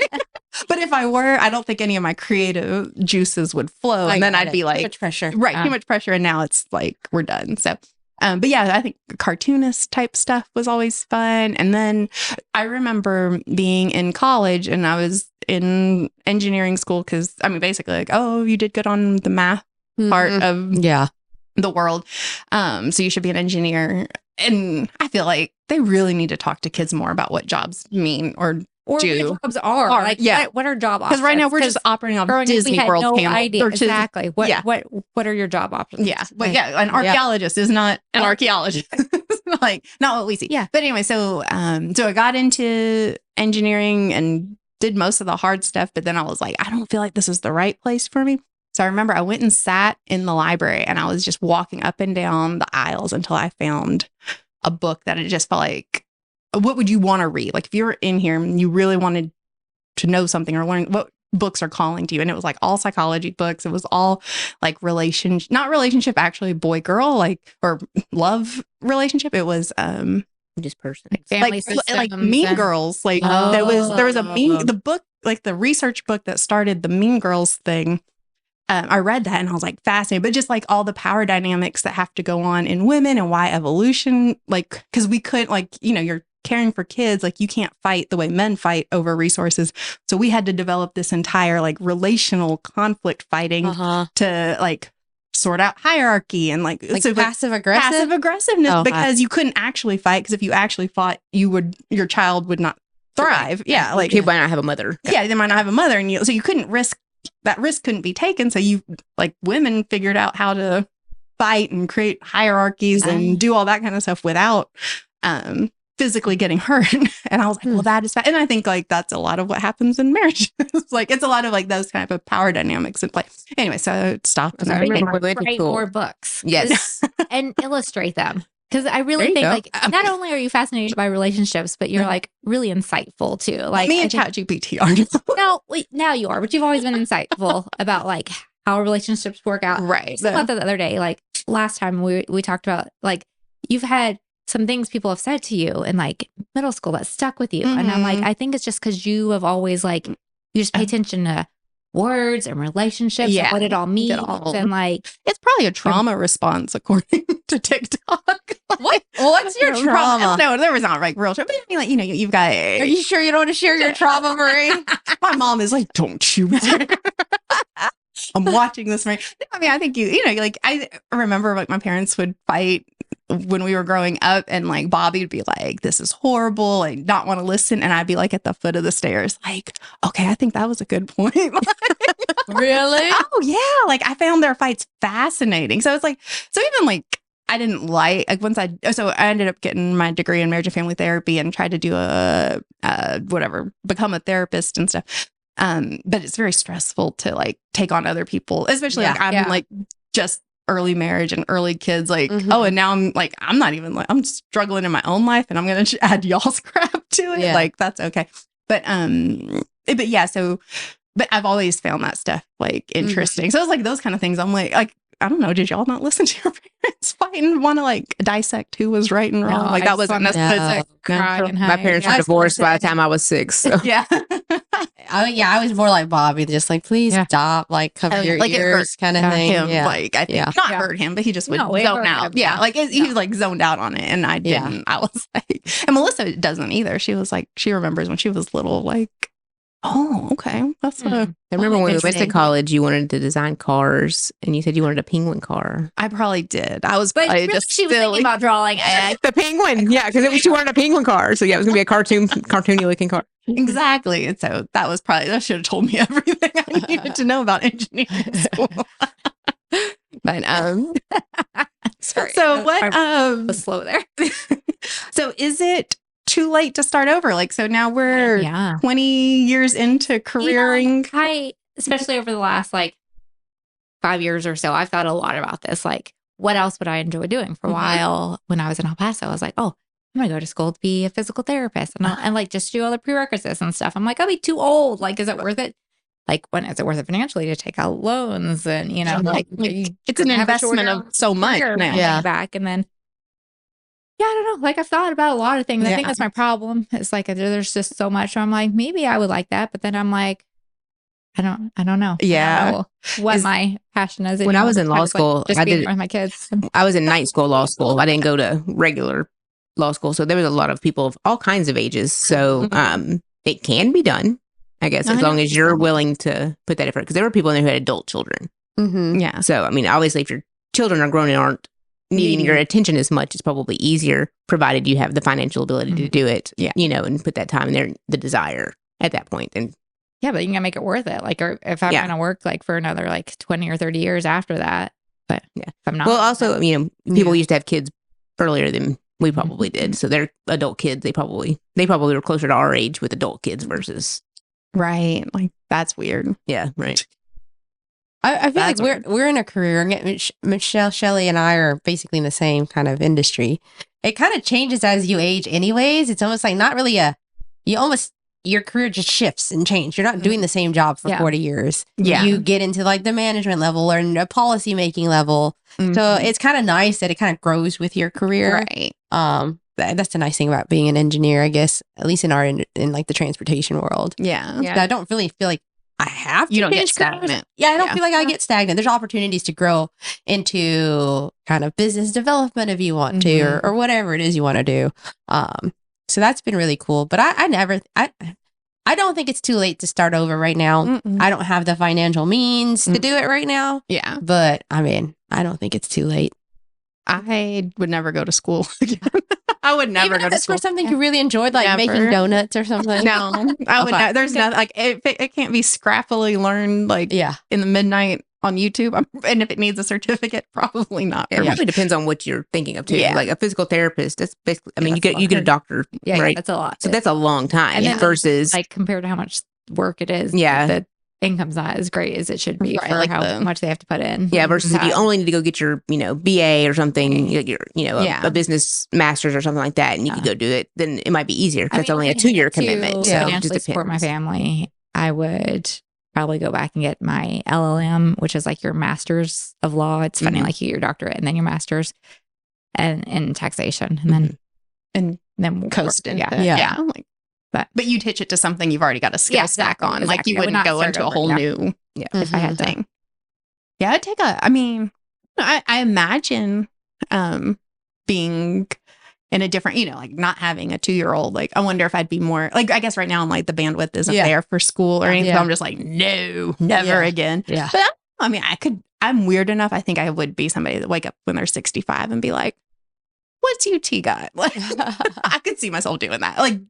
[SPEAKER 2] but if I were, I don't think any of my creative juices would flow. And then I'd be like,
[SPEAKER 3] too much pressure.
[SPEAKER 2] right, too much pressure. And now it's like, we're done. So, but yeah, I think cartoonist type stuff was always fun. And then I remember being in college and I was in engineering school because, I mean, basically like, oh, you did good on the math part of the world. So you should be an engineer. And I feel like they really need to talk to kids more about what jobs mean or do.
[SPEAKER 1] What jobs are. Like, what are job options?
[SPEAKER 2] Because right now we're just operating off Disney World
[SPEAKER 1] no
[SPEAKER 2] panel.
[SPEAKER 1] idea. Exactly. What are your job options?
[SPEAKER 2] Yeah. But yeah, an archaeologist is not an archaeologist. Like, not what we see.
[SPEAKER 1] Yeah.
[SPEAKER 2] But anyway, so I got into engineering and did most of the hard stuff, but then I was like, I don't feel like this is the right place for me. So I remember I went and sat in the library and I was just walking up and down the aisles until I found a book that it just felt like, what would you want to read? Like if you were in here and you really wanted to know something or learn, what books are calling to you? And it was like all psychology books. It was all like not relationship, actually boy girl, like, or love relationship. It was
[SPEAKER 4] just person.
[SPEAKER 1] Family
[SPEAKER 2] like Mean Girls. Like there was the book, like the research book that started the Mean Girls thing. I read that and I was like fascinated, but just like all the power dynamics that have to go on in women and why evolution, like, because we couldn't, like, you know, you're caring for kids, like you can't fight the way men fight over resources. So we had to develop this entire like relational conflict fighting to like sort out hierarchy and like so
[SPEAKER 3] passive aggressiveness
[SPEAKER 2] because you couldn't actually fight, because if you actually fought, your child would not thrive. Yeah, like
[SPEAKER 4] he might not have a mother.
[SPEAKER 2] Yeah, they might not have a mother, and so you couldn't risk. That risk couldn't be taken. So you, like, women figured out how to fight and create hierarchies and do all that kind of stuff without physically getting hurt. And I was like, well, that is bad. And I think like that's a lot of what happens in marriage. It's a lot of like those kind of power dynamics in play. Anyway, so I stopped. And
[SPEAKER 1] write more books.
[SPEAKER 4] Yes.
[SPEAKER 1] And illustrate them. Because I really think like not only are you fascinated by relationships, but you're like really insightful too. Like
[SPEAKER 2] me and ChatGPT are.
[SPEAKER 1] Now you are, but you've always been insightful about like how relationships work out.
[SPEAKER 2] Right.
[SPEAKER 1] So about the other day, like last time we talked about like you've had some things people have said to you in like middle school that stuck with you. And I'm like, I think it's just because you have always like you just pay attention to words and relationships and what it all means. And like
[SPEAKER 2] it's probably a trauma response according to TikTok.
[SPEAKER 3] What's your trauma?
[SPEAKER 2] No, there was not like real trauma. But I mean, like, you know, you've got.
[SPEAKER 3] Are you sure you don't want to share your trauma, Marie?
[SPEAKER 2] My mom is like, don't you? I'm watching this, Marie. I mean, I think you know, like I remember like my parents would fight when we were growing up, and like Bobby would be like, this is horrible, I not want to listen, and I'd be like at the foot of the stairs like, okay, I think that was a good point.
[SPEAKER 3] Really?
[SPEAKER 2] Oh yeah, like I found their fights fascinating. So it's like, so even like I didn't like so I ended up getting my degree in marriage and family therapy and tried to do become a therapist and stuff. But it's very stressful to like take on other people, especially like I'm like just early marriage and early kids, like, and now I'm not even like, I'm struggling in my own life and I'm going to add y'all's crap to it. Yeah. Like, that's okay. But yeah, so, but I've always found that stuff like interesting. So it's like those kind of things. I'm like, I don't know, did y'all not listen to your parents fight and want to like dissect who was right and wrong?
[SPEAKER 1] No,
[SPEAKER 2] like that wasn't necessarily.
[SPEAKER 4] My parents were divorced by the time I was 6. So.
[SPEAKER 2] Yeah.
[SPEAKER 3] I was more like Bobby, just like, please stop, like cover your ears kind of thing.
[SPEAKER 2] Him, like I think not hurt him, but he just would zone out. Yeah, like he was like zoned out on it, and I didn't. I was like, and Melissa doesn't either. She was like, she remembers when she was little, like, oh, okay, that's
[SPEAKER 4] I remember when we went to college, you wanted to design cars, and you said you wanted a penguin car.
[SPEAKER 2] I probably did. I was,
[SPEAKER 1] but really,
[SPEAKER 2] just
[SPEAKER 1] she was thinking about drawing
[SPEAKER 4] the penguin. Yeah, because she wanted a penguin car, so yeah, it was gonna be a cartoony looking car.
[SPEAKER 2] Exactly. And so that should have told me everything I needed to know about engineering school. But
[SPEAKER 1] sorry.
[SPEAKER 2] So what
[SPEAKER 1] I was slow there.
[SPEAKER 2] So is it too late to start over? Like, so now we're 20 years into careering.
[SPEAKER 1] I especially over the last like 5 years or so, I've thought a lot about this. Like, what else would I enjoy doing? For a while when I was in El Paso, I was like, oh, I'm going to go to school to be a physical therapist and like just do all the prerequisites and stuff. I'm like, I'll be too old. Like, is it worth it? like, when is it worth it financially to take out loans? And, you know, like
[SPEAKER 2] it's an
[SPEAKER 1] have a
[SPEAKER 2] investment
[SPEAKER 1] shorter
[SPEAKER 2] of so much
[SPEAKER 1] career
[SPEAKER 2] now.
[SPEAKER 3] Yeah.
[SPEAKER 1] back. And then, yeah, I don't know. Like, I've thought about a lot of things. I think that's my problem. It's like, there's just so much. So I'm like, maybe I would like that. But then I'm like, I don't know.
[SPEAKER 2] Yeah.
[SPEAKER 1] I don't know what my passion is.
[SPEAKER 4] When I was in law school,
[SPEAKER 1] just
[SPEAKER 4] I
[SPEAKER 1] being
[SPEAKER 4] did
[SPEAKER 1] with my kids.
[SPEAKER 4] I was in night school law school. I didn't go to regular law school. So there was a lot of people of all kinds of ages. So it can be done, I guess, as long as you're willing to put that effort. Because there were people in there who had adult children.
[SPEAKER 3] Mm-hmm.
[SPEAKER 2] Yeah.
[SPEAKER 4] So, I mean, obviously, if your children are grown and aren't needing your attention as much, it's probably easier, provided you have the financial ability to do it, you know, and put that time in there, the desire at that point. And
[SPEAKER 1] yeah, but you can make it worth it. Like, or if I'm going to work like for another like 20 or 30 years after that. But if I'm not.
[SPEAKER 4] Well, also, you know, people used to have kids earlier than we probably did. So they're adult kids. They probably were closer to our age with adult kids versus.
[SPEAKER 2] Right. Like, that's weird.
[SPEAKER 4] Yeah. Right.
[SPEAKER 3] I feel like we're in a career, and Michelle, Shelley, and I are basically in the same kind of industry. It kind of changes as you age, anyways. It's almost like not really your career just shifts and changes. You're not doing the same job for 40 years.
[SPEAKER 2] Yeah.
[SPEAKER 3] You get into like the management level or a policy making level. So it's kind of nice that it kind of grows with your career.
[SPEAKER 2] Right.
[SPEAKER 3] That's the nice thing about being an engineer, I guess, at least in like the transportation world.
[SPEAKER 2] Yeah.
[SPEAKER 3] So I don't really feel like I have to.
[SPEAKER 2] You don't get
[SPEAKER 3] change careers.
[SPEAKER 2] stagnant.
[SPEAKER 3] Yeah, I don't feel like I get stagnant. There's opportunities to grow into kind of business development if you want to, or whatever it is you want to do. So that's been really cool. But I don't think it's too late to start over right now. I don't have the financial means to do it right now.
[SPEAKER 2] Yeah.
[SPEAKER 3] But I mean, I don't think it's too late.
[SPEAKER 2] I would never go to school again. I would never
[SPEAKER 3] Even
[SPEAKER 2] go
[SPEAKER 3] if
[SPEAKER 2] to
[SPEAKER 3] it's
[SPEAKER 2] school.
[SPEAKER 3] for something you really enjoyed, like
[SPEAKER 2] Never.
[SPEAKER 3] making donuts or something.
[SPEAKER 2] No, I would not. There's nothing like it can't be scrappily learned like in the midnight on YouTube. And if it needs a certificate, probably not.
[SPEAKER 4] It really depends on what you're thinking of too.
[SPEAKER 2] Yeah.
[SPEAKER 4] Like a physical therapist, that's basically, I mean, you get a doctor, right?
[SPEAKER 1] That's a lot.
[SPEAKER 4] So that's a long time
[SPEAKER 1] And then,
[SPEAKER 4] versus
[SPEAKER 1] like, compared to how much work it is.
[SPEAKER 4] Yeah.
[SPEAKER 1] The income's not as great as it should be
[SPEAKER 2] Right,
[SPEAKER 1] for
[SPEAKER 2] like
[SPEAKER 1] how much they have to put in.
[SPEAKER 4] yeah, versus if you only need to go get your, you know, BA or something, like your, you know, a business master's or something like that, and you could go do it, then it might be easier. That's only a 2-year commitment.
[SPEAKER 1] To
[SPEAKER 4] So it
[SPEAKER 1] financially
[SPEAKER 4] just
[SPEAKER 1] support my
[SPEAKER 4] depends.
[SPEAKER 1] family, I would probably go back and get my LLM, which is like your master's of law. It's funny, like you get your doctorate and then your master's and in taxation, and then we'll
[SPEAKER 2] Coast
[SPEAKER 1] work.
[SPEAKER 2] into
[SPEAKER 1] Yeah.
[SPEAKER 2] like, but you'd hitch it to something you've already got a skill stack on.
[SPEAKER 1] exactly.
[SPEAKER 2] Like you
[SPEAKER 1] I would
[SPEAKER 2] wouldn't
[SPEAKER 1] not
[SPEAKER 2] go
[SPEAKER 1] start
[SPEAKER 2] into a
[SPEAKER 1] over,
[SPEAKER 2] whole new
[SPEAKER 1] if I had to.
[SPEAKER 2] thing. Yeah, it'd take I mean, I imagine being in a different, you know, like not having a 2-year-old. Like, I wonder if I'd be more like, I guess right now I'm like the bandwidth isn't there for school or anything. So I'm just like, no, never again.
[SPEAKER 3] Yeah.
[SPEAKER 2] But I mean, I'm weird enough. I think I would be somebody that wake up when they're 65 and be like, what's UT got? Like, I could see myself doing that. Like,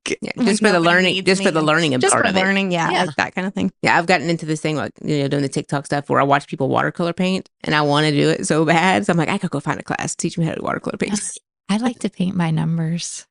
[SPEAKER 4] just for the learning, just for the learning
[SPEAKER 2] just
[SPEAKER 4] part
[SPEAKER 2] for
[SPEAKER 4] of it.
[SPEAKER 2] learning, like that kind of thing.
[SPEAKER 4] Yeah, I've gotten into this thing, like, you know, doing the TikTok stuff where I watch people watercolor paint, and I want to do it so bad. So I'm like, I could go find a class, teach me how to watercolor paint.
[SPEAKER 1] I like to paint by numbers.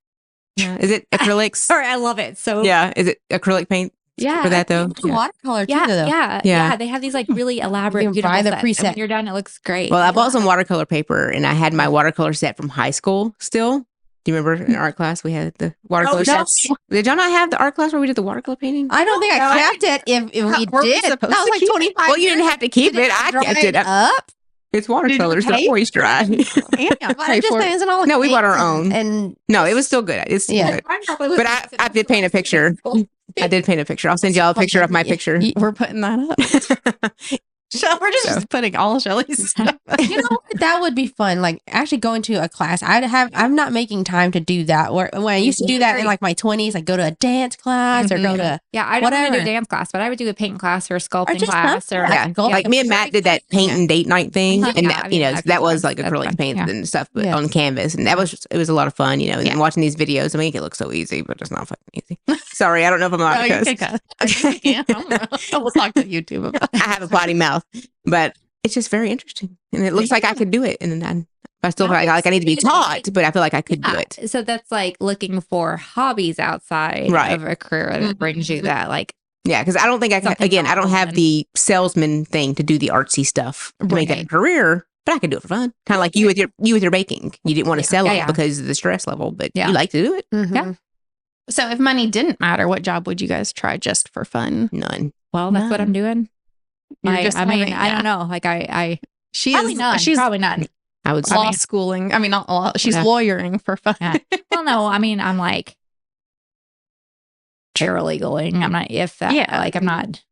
[SPEAKER 4] Yeah. Is it acrylics?
[SPEAKER 1] Or I love it. So
[SPEAKER 4] Yeah. Is it acrylic paint for that though?
[SPEAKER 3] Watercolor too, though.
[SPEAKER 1] Yeah. They have these like really elaborate,
[SPEAKER 3] You can
[SPEAKER 1] beautiful
[SPEAKER 3] buy the
[SPEAKER 1] sets.
[SPEAKER 3] preset.
[SPEAKER 1] And when you're done, it looks great.
[SPEAKER 4] Well, I bought some watercolor paper, and I had my watercolor set from high school still. Do you remember in art class we had the watercolor sets? Did y'all not have the art class where we did the watercolor painting?
[SPEAKER 3] I don't think I kept it. If we
[SPEAKER 2] Were we
[SPEAKER 3] did, that
[SPEAKER 2] supposed
[SPEAKER 3] was
[SPEAKER 2] to
[SPEAKER 3] like
[SPEAKER 2] keep it?
[SPEAKER 3] 25
[SPEAKER 4] Well, you didn't have to keep it. I kept it
[SPEAKER 3] up.
[SPEAKER 4] It's watercolor, so
[SPEAKER 3] pay?
[SPEAKER 4] moisturize.
[SPEAKER 3] But I'm just saying, it's all
[SPEAKER 4] No, we bought our own.
[SPEAKER 3] And
[SPEAKER 4] No, it was still good. It's still good. But I did paint a picture. I did paint a picture. I'll send y'all a picture of my picture.
[SPEAKER 2] We're putting that up. We're just putting all Shelly's stuff.
[SPEAKER 3] you know what? That would be fun. Like actually going to a class. I'm not making time to do that. When I used to do that in like my 20s, like go to a dance class or go to
[SPEAKER 1] I don't want to
[SPEAKER 3] whatever.
[SPEAKER 1] do a dance class, but I would do a paint class or a sculpting
[SPEAKER 3] just
[SPEAKER 1] class. Or
[SPEAKER 4] Yeah, like me and Matt did that paint and date night thing, and that, you know, that was like acrylic paint and stuff, but on canvas, and that was just, it was a lot of fun, you know. And watching these videos, I make it look so easy, but it's not fucking easy. Sorry, I don't know if I'm allowed to cuss.
[SPEAKER 2] I don't know. We'll talk to YouTube about
[SPEAKER 4] I have a potty mouth, but it's just very interesting, and it looks like I could do it, and then I still feel like I need to be taught, but I feel like I could do it.
[SPEAKER 1] So that's like looking for hobbies outside of a career that brings you that, like,
[SPEAKER 4] Yeah, because I don't think I can, again, I don't have
[SPEAKER 1] fun.
[SPEAKER 4] the salesman thing to do the artsy stuff to make that a career, but I can do it for fun. Kind of like you with your baking. You didn't want to sell it because of the stress level, but you like to do it.
[SPEAKER 3] Mm-hmm.
[SPEAKER 1] Yeah.
[SPEAKER 2] So if money didn't matter, what job would you guys try just for fun?
[SPEAKER 4] None.
[SPEAKER 1] well, that's what
[SPEAKER 2] None.
[SPEAKER 1] I'm doing.
[SPEAKER 2] You're
[SPEAKER 1] I
[SPEAKER 2] just
[SPEAKER 1] mean,
[SPEAKER 2] having-
[SPEAKER 1] I
[SPEAKER 2] yeah.
[SPEAKER 1] don't know. Like I
[SPEAKER 2] She
[SPEAKER 1] probably
[SPEAKER 2] is.
[SPEAKER 1] none.
[SPEAKER 2] She's
[SPEAKER 1] Probably none.
[SPEAKER 4] I would say.
[SPEAKER 2] law schooling. I mean, not law. She's
[SPEAKER 1] Yeah.
[SPEAKER 2] lawyering for fun.
[SPEAKER 1] Yeah. Well, no, I mean, I'm like paralegaling. I'm not, if that,
[SPEAKER 2] Yeah.
[SPEAKER 1] like, I'm not,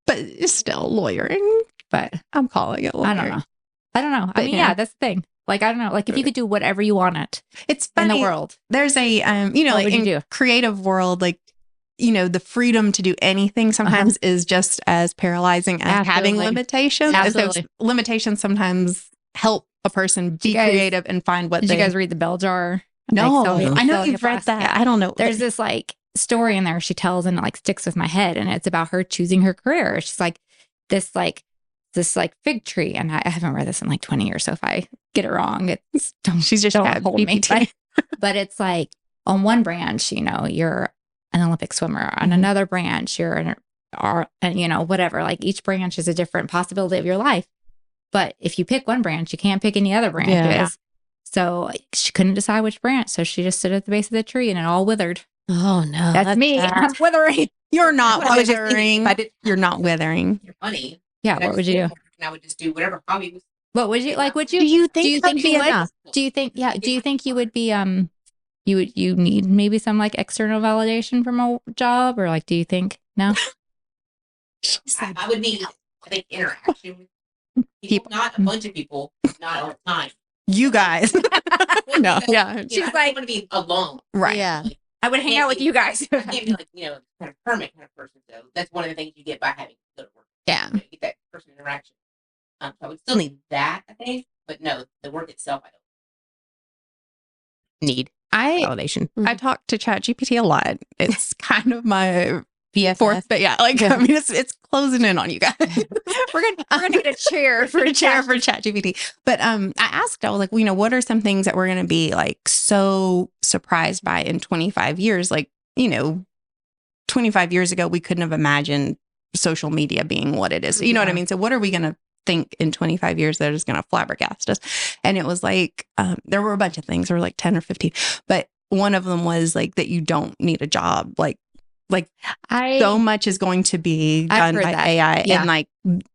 [SPEAKER 2] But it's still lawyering.
[SPEAKER 1] but
[SPEAKER 2] I'm calling it lawyering.
[SPEAKER 1] I don't know. I don't know. I
[SPEAKER 2] But,
[SPEAKER 1] mean,
[SPEAKER 2] yeah.
[SPEAKER 1] yeah, that's the thing. Like, I don't know. Like, if you could do whatever you wanted
[SPEAKER 2] It's
[SPEAKER 1] in
[SPEAKER 2] funny.
[SPEAKER 1] the world,
[SPEAKER 2] There's a you know,
[SPEAKER 1] What
[SPEAKER 2] like
[SPEAKER 1] would you
[SPEAKER 2] in
[SPEAKER 1] do?
[SPEAKER 2] creative world, like, you know, the freedom to do anything sometimes is just as paralyzing as having
[SPEAKER 1] Absolutely.
[SPEAKER 2] limitations. And so
[SPEAKER 1] Absolutely.
[SPEAKER 2] limitations sometimes help a person be
[SPEAKER 1] you guys-
[SPEAKER 2] creative and find what
[SPEAKER 1] did
[SPEAKER 2] they
[SPEAKER 1] you guys read The Bell Jar?
[SPEAKER 2] No,
[SPEAKER 1] Like, Sylvia-
[SPEAKER 2] I know
[SPEAKER 1] Sylvia
[SPEAKER 2] you've read
[SPEAKER 1] Plath?
[SPEAKER 2] that.
[SPEAKER 1] Yeah.
[SPEAKER 2] I don't know.
[SPEAKER 1] There's this like story in there she tells and it like sticks with my head, and it's about her choosing her career. She's like this fig tree, and I haven't read this in like 20 years, so if I get it wrong, it's
[SPEAKER 2] She's just
[SPEAKER 1] don't
[SPEAKER 2] got
[SPEAKER 1] hold me.
[SPEAKER 2] BPT.
[SPEAKER 1] But it's like on one branch, you know, you're an Olympic swimmer. On
[SPEAKER 2] Mhm.
[SPEAKER 1] another branch, you're and you know, whatever. Like each branch is a different possibility of your life. But if you pick one branch, you can't pick any other branches.
[SPEAKER 3] Yeah.
[SPEAKER 1] So she couldn't decide which branch, so she just stood at the base of the tree, and it all withered.
[SPEAKER 3] Oh no,
[SPEAKER 1] That's me.
[SPEAKER 3] sad.
[SPEAKER 1] I'm withering.
[SPEAKER 2] You're not
[SPEAKER 4] I was just thinking,
[SPEAKER 2] withering.
[SPEAKER 4] if I did
[SPEAKER 2] You're not withering.
[SPEAKER 4] your money.
[SPEAKER 1] Yeah. What would you do?
[SPEAKER 4] And I would just do whatever hobby was.
[SPEAKER 1] What would you like? Would you?
[SPEAKER 3] Do you think
[SPEAKER 1] Do you
[SPEAKER 3] that'd
[SPEAKER 1] think
[SPEAKER 3] be
[SPEAKER 1] you would?
[SPEAKER 3] enough?
[SPEAKER 1] Do you think? Yeah. Do you think you would be? You need maybe some like external validation from a job, or like, do you think no?
[SPEAKER 4] I would need, I think, interaction with people, not a bunch of people, not all the time.
[SPEAKER 2] You guys. No, yeah.
[SPEAKER 4] She's
[SPEAKER 1] She's
[SPEAKER 4] like,
[SPEAKER 1] like-
[SPEAKER 4] I want to be alone.
[SPEAKER 2] Right.
[SPEAKER 3] Yeah.
[SPEAKER 4] Like,
[SPEAKER 1] I would hang out with you guys.
[SPEAKER 4] I can't be like, you know, kind of hermit kind of person. So that's one of the things you get by having to go to work.
[SPEAKER 2] Yeah.
[SPEAKER 4] You know, get that person interaction. So I would still need that, I think, but no, the work itself, I don't need
[SPEAKER 2] I
[SPEAKER 4] validation.
[SPEAKER 2] I talk to ChatGPT a lot. It's kind of my
[SPEAKER 3] BFF.
[SPEAKER 2] fourth, but yeah, like I mean, it's closing in on you guys.
[SPEAKER 1] we're gonna get a chair for
[SPEAKER 2] a chair for ChatGPT. But I asked, I was like, well, you know, what are some things that we're going to be like so surprised by in 25 years? Like, you know, 25 years ago, we couldn't have imagined social media being what it is. You know what I mean? So what are we going to think in 25 years that is going to flabbergast us? And it was like, there were a bunch of things, there were like 10 or 15, but one of them was like that you don't need a job. Like so much is going to be
[SPEAKER 1] I've
[SPEAKER 2] done
[SPEAKER 1] heard
[SPEAKER 2] by
[SPEAKER 1] that.
[SPEAKER 2] AI
[SPEAKER 1] Yeah.
[SPEAKER 2] and like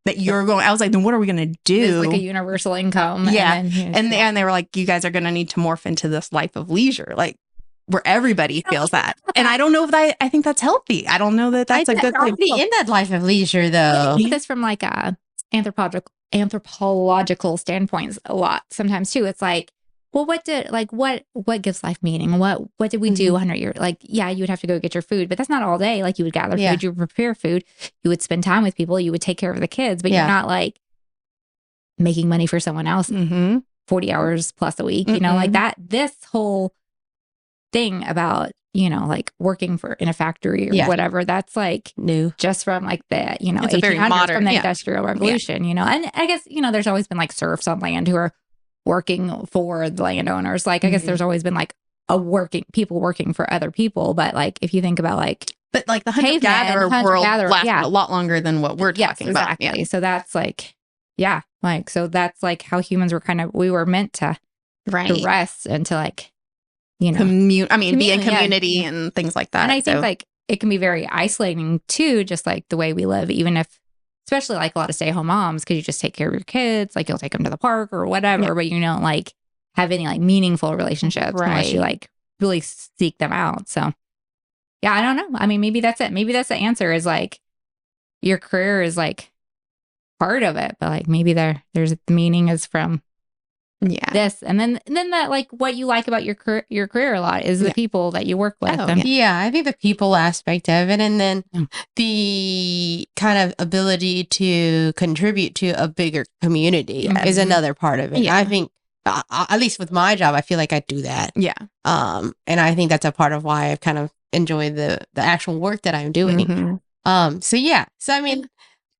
[SPEAKER 2] that you're going, I was like, then what are we going to
[SPEAKER 1] It's
[SPEAKER 2] do?
[SPEAKER 1] like a universal income.
[SPEAKER 2] Yeah.
[SPEAKER 1] And
[SPEAKER 2] And they were like, you guys are going to need to morph into this life of leisure, like where everybody feels that. And I don't know if I think that's healthy. I don't know that that's a good thing.
[SPEAKER 3] Already in that life of leisure, though.
[SPEAKER 1] I think this from like a anthropological standpoints a lot sometimes too. It's like, well, what gives life meaning? What did we do 100 years? Like, yeah, you would have to go get your food, but that's not all day. Like you would gather
[SPEAKER 3] Yeah.
[SPEAKER 1] food, you would prepare food, you would spend time with people, you would take care of the kids, but
[SPEAKER 3] Yeah.
[SPEAKER 1] you're not like making money for someone else
[SPEAKER 2] Mm-hmm.
[SPEAKER 1] 40 hours plus a week, you know, like
[SPEAKER 2] Mm-mm.
[SPEAKER 1] that, this whole thing about, you know, like working in a factory or
[SPEAKER 3] Yeah.
[SPEAKER 1] whatever, that's like
[SPEAKER 3] New.
[SPEAKER 1] just from like the, you know,
[SPEAKER 2] It's a very
[SPEAKER 1] 1800s
[SPEAKER 2] modern-
[SPEAKER 1] from the
[SPEAKER 2] yeah.
[SPEAKER 1] Industrial Revolution, you know, and I guess, you know, there's always been like serfs on land who are working for the landowners. Like, I guess
[SPEAKER 3] Mhm.
[SPEAKER 1] there's always been like people working for other people. But like, if you think about like,
[SPEAKER 2] But like the hunter-gatherer
[SPEAKER 1] Caveman,
[SPEAKER 2] world
[SPEAKER 1] hunter-gatherer,
[SPEAKER 2] lasted
[SPEAKER 1] yeah.
[SPEAKER 2] a lot longer than what we're
[SPEAKER 1] yes,
[SPEAKER 2] talking
[SPEAKER 1] exactly.
[SPEAKER 2] about. Yeah.
[SPEAKER 1] So that's like, yeah, like, so that's like how humans were we were meant to
[SPEAKER 2] Right.
[SPEAKER 1] rest and to like, you know,
[SPEAKER 2] Be in
[SPEAKER 1] Community, yeah.
[SPEAKER 2] community and things like that.
[SPEAKER 1] and I think
[SPEAKER 2] So-
[SPEAKER 1] like it can be very isolating too, just like the way we live, even if, especially like a lot of stay-at-home moms, because you just take care of your kids, like you'll take them to the park or whatever,
[SPEAKER 2] Yeah.
[SPEAKER 1] but you don't like have any like meaningful relationships unless you
[SPEAKER 2] Right.
[SPEAKER 1] like really seek them out. So yeah, I don't know. I mean, maybe that's it. Maybe that's the answer is like your career is like part of it, but like maybe there's the meaning is from
[SPEAKER 2] yeah.
[SPEAKER 1] this, and then that like what you like about your career a lot is the
[SPEAKER 2] Yeah.
[SPEAKER 1] people that you work with.
[SPEAKER 2] Oh,
[SPEAKER 1] and
[SPEAKER 3] Yeah, I think the people aspect of it, and then
[SPEAKER 1] Yeah.
[SPEAKER 3] the kind of ability to contribute to a bigger community
[SPEAKER 2] Yes.
[SPEAKER 3] is another part of it.
[SPEAKER 2] Yeah.
[SPEAKER 3] I think, at least with my job, I feel like I do that.
[SPEAKER 2] Yeah.
[SPEAKER 3] And I think that's a part of why I've kind of enjoyed the actual work that I'm doing.
[SPEAKER 2] Mhm.
[SPEAKER 3] So yeah. So I mean,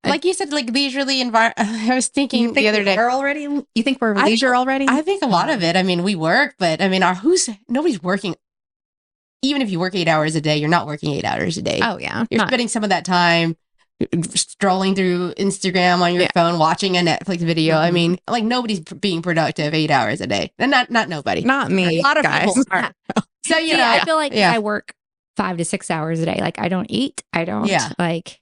[SPEAKER 3] like you said, like leisurely I was thinking
[SPEAKER 2] You think
[SPEAKER 3] the other day.
[SPEAKER 2] we're already? You think we're
[SPEAKER 3] I-
[SPEAKER 2] leisure already?
[SPEAKER 3] I think a lot of it. I mean, we work, but I mean, nobody's working. Even if you work 8 hours a day, you're not working 8 hours a day.
[SPEAKER 2] oh yeah.
[SPEAKER 3] You're spending some of that time strolling through Instagram on your
[SPEAKER 2] Yeah.
[SPEAKER 3] phone, watching a Netflix video. I
[SPEAKER 2] Mhm.
[SPEAKER 3] mean, like nobody's being productive 8 hours a day. And not nobody.
[SPEAKER 2] Not me.
[SPEAKER 3] A lot of
[SPEAKER 2] guys.
[SPEAKER 3] people aren't. So you know,
[SPEAKER 1] I feel like
[SPEAKER 3] yeah.
[SPEAKER 1] I work 5 to 6 hours a day. Like I don't eat. I don't
[SPEAKER 3] Yeah.
[SPEAKER 1] like.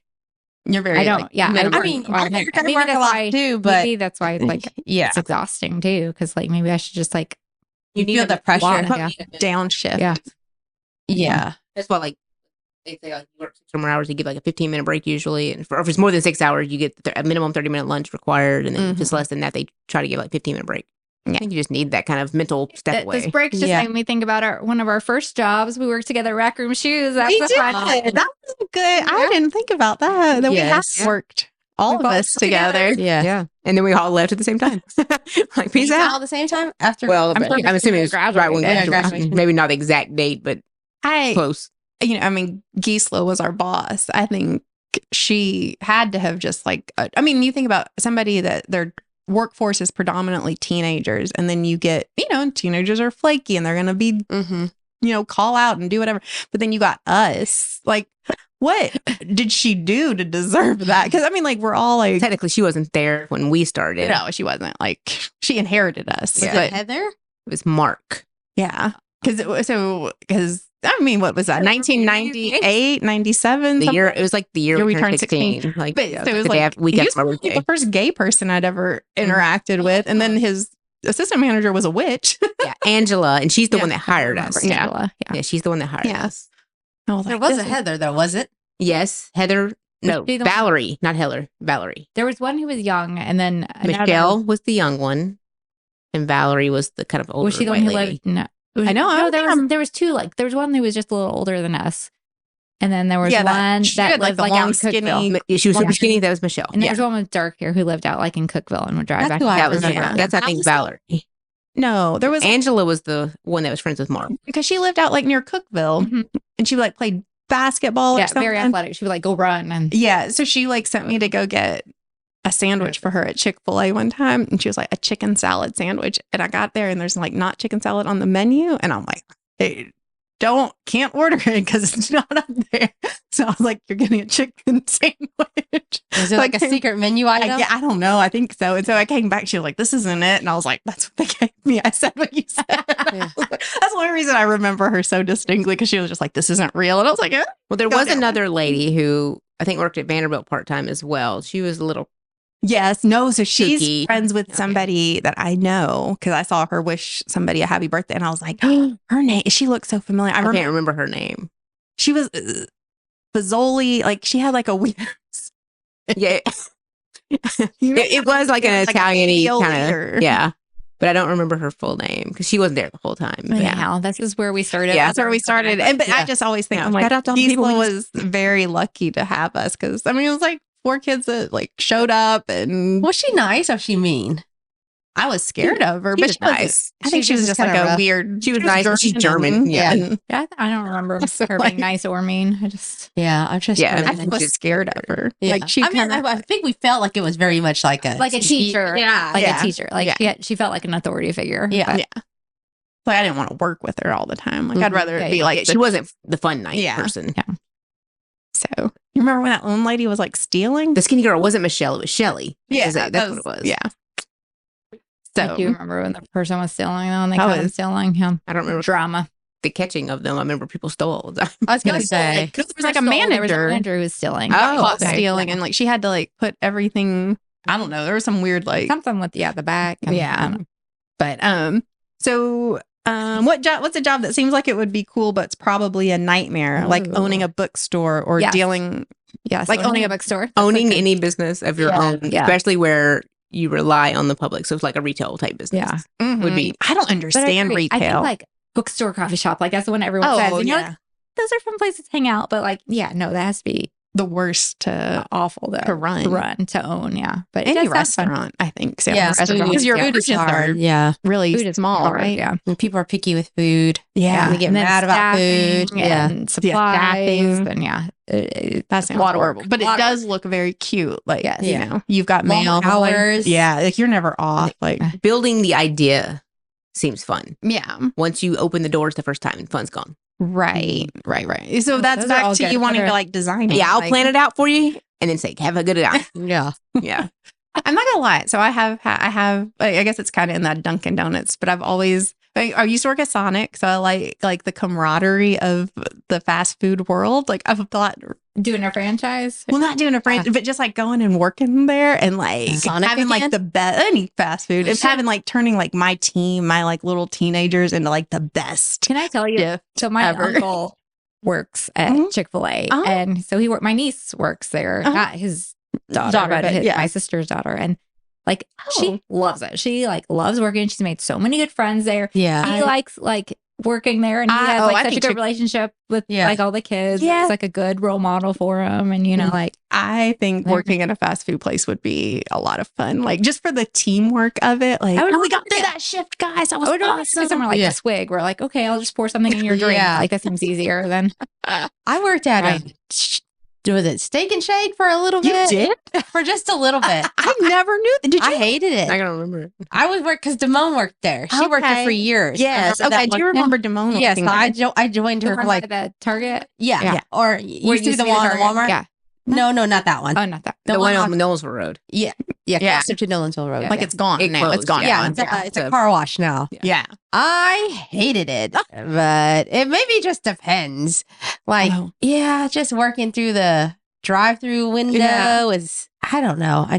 [SPEAKER 2] You're very.
[SPEAKER 1] I don't.
[SPEAKER 2] like,
[SPEAKER 1] Yeah,
[SPEAKER 2] minimal.
[SPEAKER 3] I mean,
[SPEAKER 1] or
[SPEAKER 3] I think
[SPEAKER 1] maybe
[SPEAKER 3] work
[SPEAKER 1] that's
[SPEAKER 3] a lot
[SPEAKER 1] why
[SPEAKER 3] too, but
[SPEAKER 1] maybe that's why like
[SPEAKER 3] yeah,
[SPEAKER 1] it's exhausting too. Because like maybe I should just like
[SPEAKER 3] you feel the pressure.
[SPEAKER 1] Yeah.
[SPEAKER 2] downshift.
[SPEAKER 1] Yeah.
[SPEAKER 3] Yeah.
[SPEAKER 4] That's why, like, they say, like, you work 6 or more hours, you get like a 15-minute break usually. And if it's more than 6 hours, you get a minimum 30-minute lunch required. And then if it's less than that, they try to give like 15-minute break.
[SPEAKER 2] Yeah.
[SPEAKER 4] I think you just need that kind of mental step away.
[SPEAKER 1] This break just
[SPEAKER 3] Yeah.
[SPEAKER 1] made me think about one of our first jobs. We worked together at Rack Room Shoes. That's
[SPEAKER 2] We
[SPEAKER 1] the
[SPEAKER 2] did.
[SPEAKER 1] fun.
[SPEAKER 2] That was good. I didn't think about that. That we have
[SPEAKER 3] Yes.
[SPEAKER 2] worked all
[SPEAKER 1] We
[SPEAKER 2] of
[SPEAKER 1] both
[SPEAKER 2] us together.
[SPEAKER 3] Yeah.
[SPEAKER 4] Yeah. And then we all left at the same time. Like, peace
[SPEAKER 3] All
[SPEAKER 4] out.
[SPEAKER 3] at the same time after.
[SPEAKER 4] Well,
[SPEAKER 1] I'm
[SPEAKER 4] I'm,
[SPEAKER 1] sure
[SPEAKER 4] assuming it's right when
[SPEAKER 1] graduated.
[SPEAKER 3] Yeah, graduation.
[SPEAKER 4] maybe not the exact date, but close.
[SPEAKER 2] I mean, Gisela was our boss. I think she had to have just like, I mean, you think about somebody that their workforce is predominantly teenagers, and then you get, teenagers are flaky and they're going to be, call out and do whatever. But then you got us. Like, what did she do to deserve that? Because I mean, like, we're all like,
[SPEAKER 4] Technically, she wasn't there when we started.
[SPEAKER 2] no, she wasn't. Like, she inherited us.
[SPEAKER 3] Was it
[SPEAKER 2] But
[SPEAKER 3] Heather?
[SPEAKER 4] It was Mark.
[SPEAKER 2] yeah. Because I mean, what was that? 1998, 97?
[SPEAKER 4] The year, it was like the year we turned
[SPEAKER 2] 16.
[SPEAKER 4] 16. Like,
[SPEAKER 2] But
[SPEAKER 4] yeah,
[SPEAKER 2] so it was
[SPEAKER 4] the day
[SPEAKER 2] like,
[SPEAKER 4] after, week
[SPEAKER 2] he
[SPEAKER 4] after
[SPEAKER 2] was
[SPEAKER 4] my
[SPEAKER 2] like
[SPEAKER 4] birthday.
[SPEAKER 2] the first gay person I'd ever interacted with. And then his assistant manager was a witch.
[SPEAKER 4] Yeah, Angela, and she's the
[SPEAKER 2] Yeah.
[SPEAKER 4] one that hired us.
[SPEAKER 2] Yeah.
[SPEAKER 1] Angela.
[SPEAKER 4] Yeah, she's the one that hired
[SPEAKER 2] Yeah.
[SPEAKER 4] us.
[SPEAKER 2] I was
[SPEAKER 3] There
[SPEAKER 2] like,
[SPEAKER 3] was
[SPEAKER 2] this
[SPEAKER 3] a
[SPEAKER 2] is-
[SPEAKER 3] Heather though, was it?
[SPEAKER 4] Yes, Heather. No,
[SPEAKER 1] she the one-
[SPEAKER 4] Valerie, not Heather. Valerie.
[SPEAKER 1] There was one who was young, and then another-
[SPEAKER 4] Michelle was the young one, and Valerie was the kind of older
[SPEAKER 1] Was she the
[SPEAKER 4] white
[SPEAKER 1] one who
[SPEAKER 4] lady.
[SPEAKER 1] lived? No,
[SPEAKER 2] I know, I
[SPEAKER 1] No,
[SPEAKER 2] don't
[SPEAKER 1] there
[SPEAKER 2] think
[SPEAKER 1] was
[SPEAKER 2] I'm-
[SPEAKER 1] there was two. Like there was one who was just a little older than us, and then there was
[SPEAKER 2] Yeah,
[SPEAKER 1] one
[SPEAKER 2] she
[SPEAKER 1] that
[SPEAKER 2] had, like,
[SPEAKER 1] lived
[SPEAKER 2] the
[SPEAKER 1] like
[SPEAKER 2] long,
[SPEAKER 1] out in
[SPEAKER 2] skinny-
[SPEAKER 1] Cookville.
[SPEAKER 4] Yeah, she was super
[SPEAKER 1] Yeah.
[SPEAKER 4] skinny. That was Michelle.
[SPEAKER 1] And
[SPEAKER 4] Yeah,
[SPEAKER 1] there's one with dark hair who lived out like in Cookville and would drive
[SPEAKER 3] That's
[SPEAKER 1] back.
[SPEAKER 3] who I
[SPEAKER 4] that was
[SPEAKER 3] remember.
[SPEAKER 4] that's I think Valerie.
[SPEAKER 2] No, there was
[SPEAKER 4] Angela was the one that was friends with Mark.
[SPEAKER 2] because she lived out like near Cookville,
[SPEAKER 1] Mhm.
[SPEAKER 2] and she like played basketball or
[SPEAKER 1] Yeah,
[SPEAKER 2] something.
[SPEAKER 1] very athletic. She would like go run and
[SPEAKER 2] Yeah, so she like sent me to go get a sandwich for her at Chick-fil-A one time, and she was like a chicken salad sandwich, and I got there and there's like not chicken salad on the menu, and I'm like, hey, can't order it because it's not up there. So I was like, you're getting a chicken sandwich.
[SPEAKER 3] Was it like a
[SPEAKER 2] Like,
[SPEAKER 3] secret menu item?
[SPEAKER 2] I don't know. I think so. And so I came back. She was like, this isn't it. And I was like, that's what they gave me. I said what you said.
[SPEAKER 3] Yeah.
[SPEAKER 2] That's the only reason I remember her so distinctly, because she was just like, this isn't real. And I was like,
[SPEAKER 4] Well, there
[SPEAKER 2] Go
[SPEAKER 4] was
[SPEAKER 2] down.
[SPEAKER 4] another lady who I think worked at Vanderbilt part time as well. She was a little.
[SPEAKER 2] yes, no. So she's
[SPEAKER 4] Kooky.
[SPEAKER 2] friends with
[SPEAKER 4] Okay.
[SPEAKER 2] somebody that I know, because I saw her wish somebody a happy birthday. And I was like, her name, she looks so familiar.
[SPEAKER 4] I can't remember her name.
[SPEAKER 2] She was Fazoli. Like she had like a weird.
[SPEAKER 4] Yeah, it was like an
[SPEAKER 2] Like a
[SPEAKER 4] Italian-y
[SPEAKER 2] heel
[SPEAKER 4] kind
[SPEAKER 2] leader.
[SPEAKER 4] of. Yeah, but I don't remember her full name because she wasn't there the whole time. But
[SPEAKER 1] anyhow, this is where we started.
[SPEAKER 4] Yeah,
[SPEAKER 2] That's where we started. And but I
[SPEAKER 3] Yeah.
[SPEAKER 2] just always think,
[SPEAKER 4] Yeah.
[SPEAKER 2] I'm like,
[SPEAKER 4] Shout out to all the people
[SPEAKER 2] Gisela
[SPEAKER 4] who
[SPEAKER 2] was very lucky to have us, because I mean, it was like 4 kids that like showed up, and
[SPEAKER 3] Was she nice or was she mean?
[SPEAKER 2] I was scared of her,
[SPEAKER 4] She
[SPEAKER 2] but
[SPEAKER 4] was
[SPEAKER 2] she was
[SPEAKER 4] nice.
[SPEAKER 2] I think she was just like
[SPEAKER 3] kinda
[SPEAKER 2] a
[SPEAKER 3] rough.
[SPEAKER 2] weird.
[SPEAKER 4] She was nice, but she's German.
[SPEAKER 2] and-
[SPEAKER 3] Yeah.
[SPEAKER 2] and
[SPEAKER 1] Yeah, I don't remember
[SPEAKER 2] So,
[SPEAKER 1] her
[SPEAKER 2] like-
[SPEAKER 1] being nice or mean. I just
[SPEAKER 3] Yeah, I'm just.
[SPEAKER 4] Yeah,
[SPEAKER 2] I
[SPEAKER 4] and
[SPEAKER 2] was
[SPEAKER 4] just-
[SPEAKER 2] scared of her.
[SPEAKER 3] Yeah.
[SPEAKER 2] Like she
[SPEAKER 3] I mean,
[SPEAKER 2] kind of.
[SPEAKER 3] I think we felt like it was very much like a
[SPEAKER 1] teacher.
[SPEAKER 3] Yeah,
[SPEAKER 1] like
[SPEAKER 2] Yeah.
[SPEAKER 1] a teacher. Like
[SPEAKER 2] Yeah.
[SPEAKER 1] she felt like an authority figure.
[SPEAKER 3] Yeah.
[SPEAKER 1] But
[SPEAKER 2] Yeah. Like I didn't want to work with her all the time. Like I'd
[SPEAKER 3] Mhm.
[SPEAKER 2] rather
[SPEAKER 1] Yeah,
[SPEAKER 2] it be
[SPEAKER 1] yeah.
[SPEAKER 2] like
[SPEAKER 4] Yeah, she wasn't the fun night
[SPEAKER 2] Yeah.
[SPEAKER 4] person.
[SPEAKER 2] So you remember when that one lady was like stealing?
[SPEAKER 4] The skinny girl wasn't Michelle; it was Shelley.
[SPEAKER 2] Yeah,
[SPEAKER 4] That's
[SPEAKER 2] that
[SPEAKER 4] what it was.
[SPEAKER 2] Yeah.
[SPEAKER 1] I do
[SPEAKER 2] So
[SPEAKER 1] remember when the person was stealing though, and they
[SPEAKER 2] That
[SPEAKER 1] caught him
[SPEAKER 2] was-
[SPEAKER 1] stealing him.
[SPEAKER 4] I don't remember
[SPEAKER 1] Drama.
[SPEAKER 4] the catching of them. I remember people stole all the time.
[SPEAKER 3] I was gonna
[SPEAKER 1] Like,
[SPEAKER 3] say.
[SPEAKER 2] there was like a
[SPEAKER 1] There was a
[SPEAKER 2] manager
[SPEAKER 1] manager who was stealing.
[SPEAKER 4] Oh,
[SPEAKER 2] caught
[SPEAKER 4] okay.
[SPEAKER 2] stealing, and like she had to like put everything. I don't know. There was some weird like
[SPEAKER 1] Something with the back. and-
[SPEAKER 2] Yeah.
[SPEAKER 1] I don't know.
[SPEAKER 2] But so what's a job that seems like it would be cool, but it's probably a nightmare, like
[SPEAKER 1] Ooh.
[SPEAKER 2] owning a bookstore or
[SPEAKER 1] Yes.
[SPEAKER 2] dealing.
[SPEAKER 1] Yeah,
[SPEAKER 2] Like
[SPEAKER 1] owning a bookstore.
[SPEAKER 4] Owning any business of your
[SPEAKER 3] Yeah.
[SPEAKER 4] own,
[SPEAKER 1] Yeah.
[SPEAKER 4] especially where you rely on the public. So it's like a retail type business.
[SPEAKER 1] Yeah.
[SPEAKER 2] Would
[SPEAKER 4] be-
[SPEAKER 2] I don't
[SPEAKER 1] But I
[SPEAKER 2] understand
[SPEAKER 1] agree. I
[SPEAKER 2] retail.
[SPEAKER 1] think like bookstore, coffee shop, like that's the one everyone says. And you're like, those are fun places to hang out. But like, yeah, no, that has to be
[SPEAKER 2] the worst to
[SPEAKER 1] awful though.
[SPEAKER 2] run.
[SPEAKER 1] to own. Yeah. But it
[SPEAKER 2] Any
[SPEAKER 1] does sound fun.
[SPEAKER 2] restaurant, I think. So
[SPEAKER 3] Yeah,
[SPEAKER 2] because your
[SPEAKER 3] food is
[SPEAKER 2] margins are
[SPEAKER 3] hard. Yeah,
[SPEAKER 2] really
[SPEAKER 1] Food is
[SPEAKER 2] small,
[SPEAKER 1] hard,
[SPEAKER 2] right?
[SPEAKER 1] Yeah.
[SPEAKER 3] and people are picky with food.
[SPEAKER 2] Yeah.
[SPEAKER 3] They get
[SPEAKER 1] And then
[SPEAKER 3] mad about food.
[SPEAKER 1] staffing
[SPEAKER 3] Yeah,
[SPEAKER 1] And supplies.
[SPEAKER 2] staffing.
[SPEAKER 1] And yeah.
[SPEAKER 2] That sounds
[SPEAKER 1] a lot of
[SPEAKER 2] horrible,
[SPEAKER 1] work.
[SPEAKER 2] but
[SPEAKER 1] A
[SPEAKER 2] it
[SPEAKER 1] lot of
[SPEAKER 2] does look very cute. Like,
[SPEAKER 1] Yes.
[SPEAKER 2] you
[SPEAKER 3] Yeah.
[SPEAKER 2] know, you've got
[SPEAKER 3] Long
[SPEAKER 2] mail
[SPEAKER 3] hours.
[SPEAKER 2] Yeah, like you're never off. Like,
[SPEAKER 4] Building the idea seems fun.
[SPEAKER 2] yeah,
[SPEAKER 4] Once you open the doors the first time, fun's gone.
[SPEAKER 2] right. So
[SPEAKER 1] Oh,
[SPEAKER 2] that's
[SPEAKER 1] those are
[SPEAKER 2] back
[SPEAKER 1] all
[SPEAKER 2] to
[SPEAKER 1] good.
[SPEAKER 2] you wanting
[SPEAKER 1] What
[SPEAKER 2] to
[SPEAKER 1] are-
[SPEAKER 2] like design it.
[SPEAKER 4] Yeah, I'll
[SPEAKER 2] Like,
[SPEAKER 4] plan it out for you and then say, have a good time.
[SPEAKER 3] yeah.
[SPEAKER 4] Yeah.
[SPEAKER 2] I'm not gonna lie. So I have, I guess it's kind of in that Dunkin' Donuts, but I've always, I used to work at Sonic, so I like the camaraderie of the fast food world. Like I've thought
[SPEAKER 1] doing a franchise.
[SPEAKER 2] Well, not doing a franchise, but just like going and working there and like
[SPEAKER 3] Sonic
[SPEAKER 2] having like
[SPEAKER 3] again?
[SPEAKER 2] the best, any fast food. It's having like turning like my team, my like little teenagers into like the best.
[SPEAKER 1] Can I tell you?
[SPEAKER 2] gift
[SPEAKER 1] So my
[SPEAKER 2] ever.
[SPEAKER 1] uncle works at
[SPEAKER 2] Mhm.
[SPEAKER 1] Chick-fil-A,
[SPEAKER 2] Oh.
[SPEAKER 1] and so my niece works there,
[SPEAKER 2] Uh-huh.
[SPEAKER 1] not his daughter,
[SPEAKER 2] Daughter,
[SPEAKER 1] but
[SPEAKER 2] but yeah.
[SPEAKER 1] my sister's daughter, and like
[SPEAKER 2] Oh.
[SPEAKER 1] she loves it. She like loves working. She's made so many good friends there.
[SPEAKER 3] Yeah.
[SPEAKER 1] He likes like working there, and he has
[SPEAKER 2] I
[SPEAKER 1] like such a
[SPEAKER 2] think
[SPEAKER 1] good
[SPEAKER 2] Chick-
[SPEAKER 1] relationship with
[SPEAKER 3] Yeah.
[SPEAKER 1] like all the kids.
[SPEAKER 2] Yeah.
[SPEAKER 1] It's like a good role model for him, and you know,
[SPEAKER 3] Mhm.
[SPEAKER 1] like
[SPEAKER 2] I think
[SPEAKER 1] There.
[SPEAKER 2] working at a fast food place would be a lot of fun. Like just for the teamwork of it. Like,
[SPEAKER 1] I would
[SPEAKER 2] oh, we
[SPEAKER 1] love
[SPEAKER 2] got
[SPEAKER 1] to
[SPEAKER 2] through
[SPEAKER 1] do
[SPEAKER 2] that shift, guys. That was
[SPEAKER 1] I would rather
[SPEAKER 2] awesome.
[SPEAKER 1] do somewhere like
[SPEAKER 3] Yeah.
[SPEAKER 1] a Swig, where like, okay, I'll just pour something in your drink.
[SPEAKER 3] Yeah.
[SPEAKER 1] Like that seems easier than
[SPEAKER 3] I worked at
[SPEAKER 1] Right.
[SPEAKER 3] was it Steak and Shake for a little
[SPEAKER 2] You
[SPEAKER 3] bit?
[SPEAKER 2] did?
[SPEAKER 3] For just a little bit.
[SPEAKER 2] I never knew. Did you?
[SPEAKER 3] I hated it.
[SPEAKER 4] I don't remember.
[SPEAKER 3] I was because Damone worked there. She worked there for
[SPEAKER 2] Okay.
[SPEAKER 3] years.
[SPEAKER 2] Yes.
[SPEAKER 3] Remember
[SPEAKER 2] Okay.
[SPEAKER 3] that
[SPEAKER 2] Do you
[SPEAKER 3] one?
[SPEAKER 2] remember Damone?
[SPEAKER 3] Yes,
[SPEAKER 2] working
[SPEAKER 3] I,
[SPEAKER 2] there?
[SPEAKER 3] I joined her
[SPEAKER 1] the
[SPEAKER 3] for
[SPEAKER 1] one
[SPEAKER 3] like
[SPEAKER 1] by the Target.
[SPEAKER 3] yeah,
[SPEAKER 2] Yeah.
[SPEAKER 3] or
[SPEAKER 1] Where
[SPEAKER 3] used to be the
[SPEAKER 1] the
[SPEAKER 3] one at
[SPEAKER 1] Target.
[SPEAKER 3] Walmart.
[SPEAKER 1] Yeah.
[SPEAKER 3] No, not that one.
[SPEAKER 1] Oh, not that.
[SPEAKER 4] The one on
[SPEAKER 3] off-
[SPEAKER 4] Knowlesville Road.
[SPEAKER 3] yeah,
[SPEAKER 2] Yeah.
[SPEAKER 3] closer to Nolensville Road.
[SPEAKER 2] Like it's gone
[SPEAKER 4] It
[SPEAKER 2] now. It's
[SPEAKER 4] closed,
[SPEAKER 2] gone.
[SPEAKER 3] yeah,
[SPEAKER 2] now.
[SPEAKER 3] it's a car wash now.
[SPEAKER 2] Yeah.
[SPEAKER 3] I hated it, but it maybe just depends. Like,
[SPEAKER 2] Oh.
[SPEAKER 3] yeah, just working through the drive-through window
[SPEAKER 2] Yeah.
[SPEAKER 3] is I don't know. I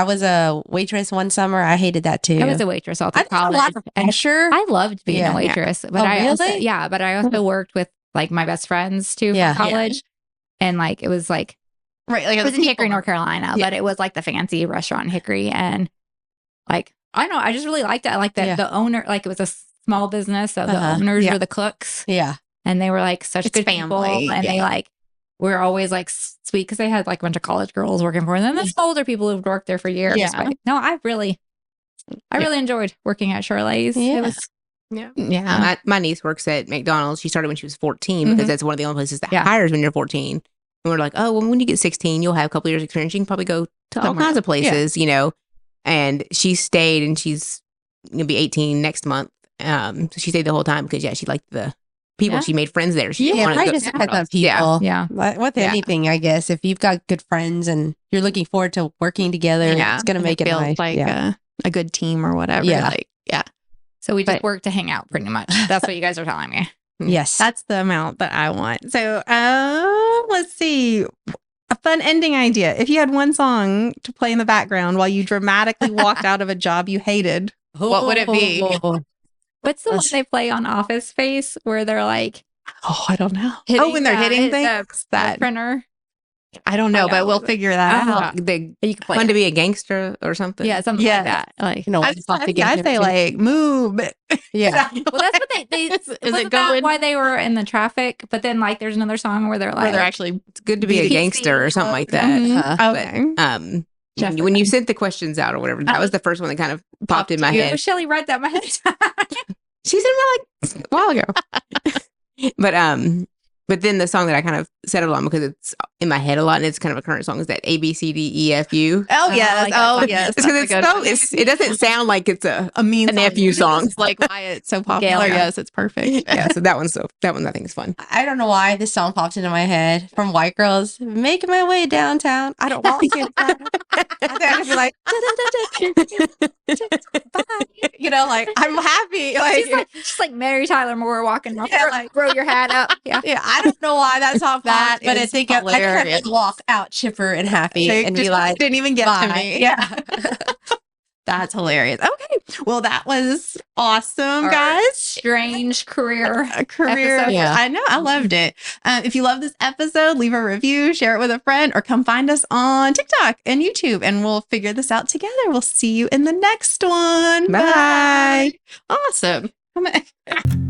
[SPEAKER 3] was a waitress one summer. I hated that too.
[SPEAKER 1] I was a waitress all
[SPEAKER 3] I
[SPEAKER 1] through
[SPEAKER 3] think a
[SPEAKER 1] college.
[SPEAKER 3] lot of
[SPEAKER 1] and
[SPEAKER 3] pressure.
[SPEAKER 1] I loved being
[SPEAKER 3] Yeah.
[SPEAKER 1] a waitress, but
[SPEAKER 3] Oh,
[SPEAKER 1] I also,
[SPEAKER 3] really?
[SPEAKER 1] but I also worked with like my best friends too
[SPEAKER 3] Yeah.
[SPEAKER 1] from college, and like it was like
[SPEAKER 2] Right. Like
[SPEAKER 1] it was in
[SPEAKER 2] people-
[SPEAKER 1] Hickory, North Carolina,
[SPEAKER 2] Yeah.
[SPEAKER 1] but it was like the fancy restaurant in Hickory, and like I don't know, I just really liked it. I like that
[SPEAKER 3] Yeah.
[SPEAKER 1] the owner, like it was a small business, so the
[SPEAKER 3] Uh-huh.
[SPEAKER 1] owners
[SPEAKER 2] Yeah.
[SPEAKER 1] were the cooks,
[SPEAKER 3] yeah,
[SPEAKER 1] and they were like such
[SPEAKER 2] It's
[SPEAKER 1] good
[SPEAKER 2] family,
[SPEAKER 1] people, and they
[SPEAKER 2] yeah.
[SPEAKER 1] like were always like sweet because they had like a bunch of college girls working for them, and then some older people who've worked there for years.
[SPEAKER 2] Yeah.
[SPEAKER 1] But no, I really enjoyed working at Shirley's.
[SPEAKER 3] Yeah.
[SPEAKER 1] It was
[SPEAKER 4] Yeah.
[SPEAKER 2] Yeah.
[SPEAKER 4] My niece works at McDonald's. She started when she was 14 because
[SPEAKER 2] Mhm.
[SPEAKER 4] that's one of the only places that
[SPEAKER 1] Yeah.
[SPEAKER 4] hires when you're 14. And we're like, oh, well, when you get 16, you'll have a couple years experience. You can probably go to all
[SPEAKER 2] Somewhere
[SPEAKER 4] kinds of
[SPEAKER 2] else. Yeah.
[SPEAKER 4] places, you know. And she stayed, and she's gonna be 18 next month. So she stayed the whole time because she liked the people.
[SPEAKER 1] Yeah.
[SPEAKER 4] She made friends there. She
[SPEAKER 3] yeah.
[SPEAKER 4] wanted to
[SPEAKER 3] I
[SPEAKER 4] go
[SPEAKER 3] just
[SPEAKER 4] somewhere
[SPEAKER 3] depends on
[SPEAKER 4] else.
[SPEAKER 3] people.
[SPEAKER 4] Yeah.
[SPEAKER 1] yeah.
[SPEAKER 3] With
[SPEAKER 4] Yeah.
[SPEAKER 3] anything, I guess, if you've got good friends and you're looking forward to working together, it's gonna
[SPEAKER 2] And
[SPEAKER 3] make it
[SPEAKER 2] feels
[SPEAKER 3] nice.
[SPEAKER 2] like
[SPEAKER 3] yeah.
[SPEAKER 2] a good team or whatever.
[SPEAKER 3] Yeah.
[SPEAKER 2] Like, yeah.
[SPEAKER 1] So we just
[SPEAKER 2] But-
[SPEAKER 1] work to hang out pretty much. That's what you guys are telling me.
[SPEAKER 3] Yes.
[SPEAKER 2] That's the amount that I want. So, let's see. A fun ending idea. If you had one song to play in the background while you dramatically walked out of a job you hated, what would it be?
[SPEAKER 1] What's the one
[SPEAKER 3] Let's-
[SPEAKER 1] they play on Office Space where they're like
[SPEAKER 2] Oh, I don't know.
[SPEAKER 1] hitting,
[SPEAKER 2] when they're hitting
[SPEAKER 1] the
[SPEAKER 2] things? That
[SPEAKER 1] printer?
[SPEAKER 2] I don't know,
[SPEAKER 1] I
[SPEAKER 2] but
[SPEAKER 1] know.
[SPEAKER 2] we'll figure that out.
[SPEAKER 4] The
[SPEAKER 1] You can play
[SPEAKER 4] fun
[SPEAKER 1] it.
[SPEAKER 4] to be a gangster or something.
[SPEAKER 1] Yeah, something
[SPEAKER 2] Yeah.
[SPEAKER 1] like that. Like,
[SPEAKER 3] You know,
[SPEAKER 2] I'd say like move.
[SPEAKER 3] yeah.
[SPEAKER 1] well, that's what they
[SPEAKER 2] Is
[SPEAKER 1] wasn't
[SPEAKER 2] it
[SPEAKER 1] that
[SPEAKER 2] going
[SPEAKER 1] why they were in the traffic? But then like there's another song where they're
[SPEAKER 2] Where
[SPEAKER 1] like,
[SPEAKER 2] they're actually
[SPEAKER 4] It's good to be a
[SPEAKER 1] Beat
[SPEAKER 4] gangster or something like that.
[SPEAKER 2] Mhm. Okay.
[SPEAKER 1] Jeff
[SPEAKER 4] When you sent the questions out or whatever, that was the first one that kind of popped in my
[SPEAKER 1] oh,
[SPEAKER 4] head.
[SPEAKER 1] Shelly read that my head.
[SPEAKER 4] She said it like a while ago. But then the song that I kind of settled on because it's in my head a lot and it's kind of a current song is that ABCDEFU.
[SPEAKER 2] Oh yes.
[SPEAKER 1] like that
[SPEAKER 2] Oh
[SPEAKER 1] song.
[SPEAKER 2] yes.
[SPEAKER 4] It's because it doesn't sound like it's a
[SPEAKER 2] mean
[SPEAKER 4] a nephew song.
[SPEAKER 2] It's like why it's so popular.
[SPEAKER 1] Gail.
[SPEAKER 2] Yes, it's perfect.
[SPEAKER 4] yeah. So that one I think is fun.
[SPEAKER 3] I don't know why this song popped into my head from White Girls. Making my way downtown. I don't want to get I think I'd be like, you know, like I'm happy. Like,
[SPEAKER 1] she's like Mary Tyler Moore walking off.
[SPEAKER 3] Yeah, like-
[SPEAKER 1] throw your hat up. Yeah.
[SPEAKER 3] yeah, I don't know why that song
[SPEAKER 2] That
[SPEAKER 3] popped, but I
[SPEAKER 2] is
[SPEAKER 3] think I
[SPEAKER 2] hilarious.
[SPEAKER 3] could walk out chipper and happy
[SPEAKER 2] They
[SPEAKER 3] and be
[SPEAKER 2] just
[SPEAKER 3] like,
[SPEAKER 2] didn't even get to
[SPEAKER 3] bye.
[SPEAKER 2] me.
[SPEAKER 3] Yeah.
[SPEAKER 2] That's hilarious. Okay. Well, that was awesome,
[SPEAKER 1] Our
[SPEAKER 2] guys.
[SPEAKER 1] Strange career.
[SPEAKER 2] A career.
[SPEAKER 1] episode.
[SPEAKER 3] Yeah.
[SPEAKER 2] I know. I loved it. If you love this episode, leave a review, share it with a friend, or come find us on TikTok and YouTube, and we'll figure this out together. We'll see you in the next one.
[SPEAKER 4] Bye.
[SPEAKER 2] Awesome. Come on.